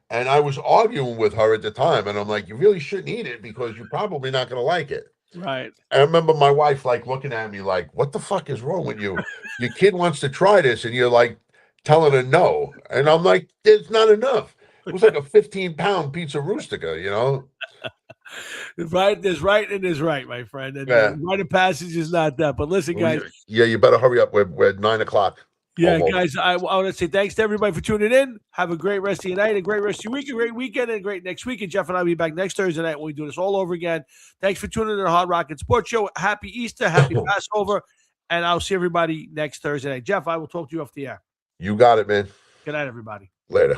And I was arguing with her at the time. And I'm like, you really shouldn't eat it because you're probably not going to like it. Right. I remember my wife like looking at me like, what the fuck is wrong with you? Your kid wants to try this. And you're like telling her no. And I'm like, there's not enough. It was like a 15-pound Pizza Rustica, Right, there's right and there's right, my friend. And right of passage is not that. But listen, guys. Yeah, you better hurry up. We're 9 o'clock. Yeah, almost. Guys, I want to say thanks to everybody for tuning in. Have a great rest of your night, a great rest of your week, a great weekend, and a great next week. And Jeff and I will be back next Thursday night when we do this all over again. Thanks for tuning in to the Hard Rock and Sports Show. Happy Easter, happy Passover, and I'll see everybody next Thursday night. Jeff, I will talk to you off the air. You got it, man. Good night, everybody. Later.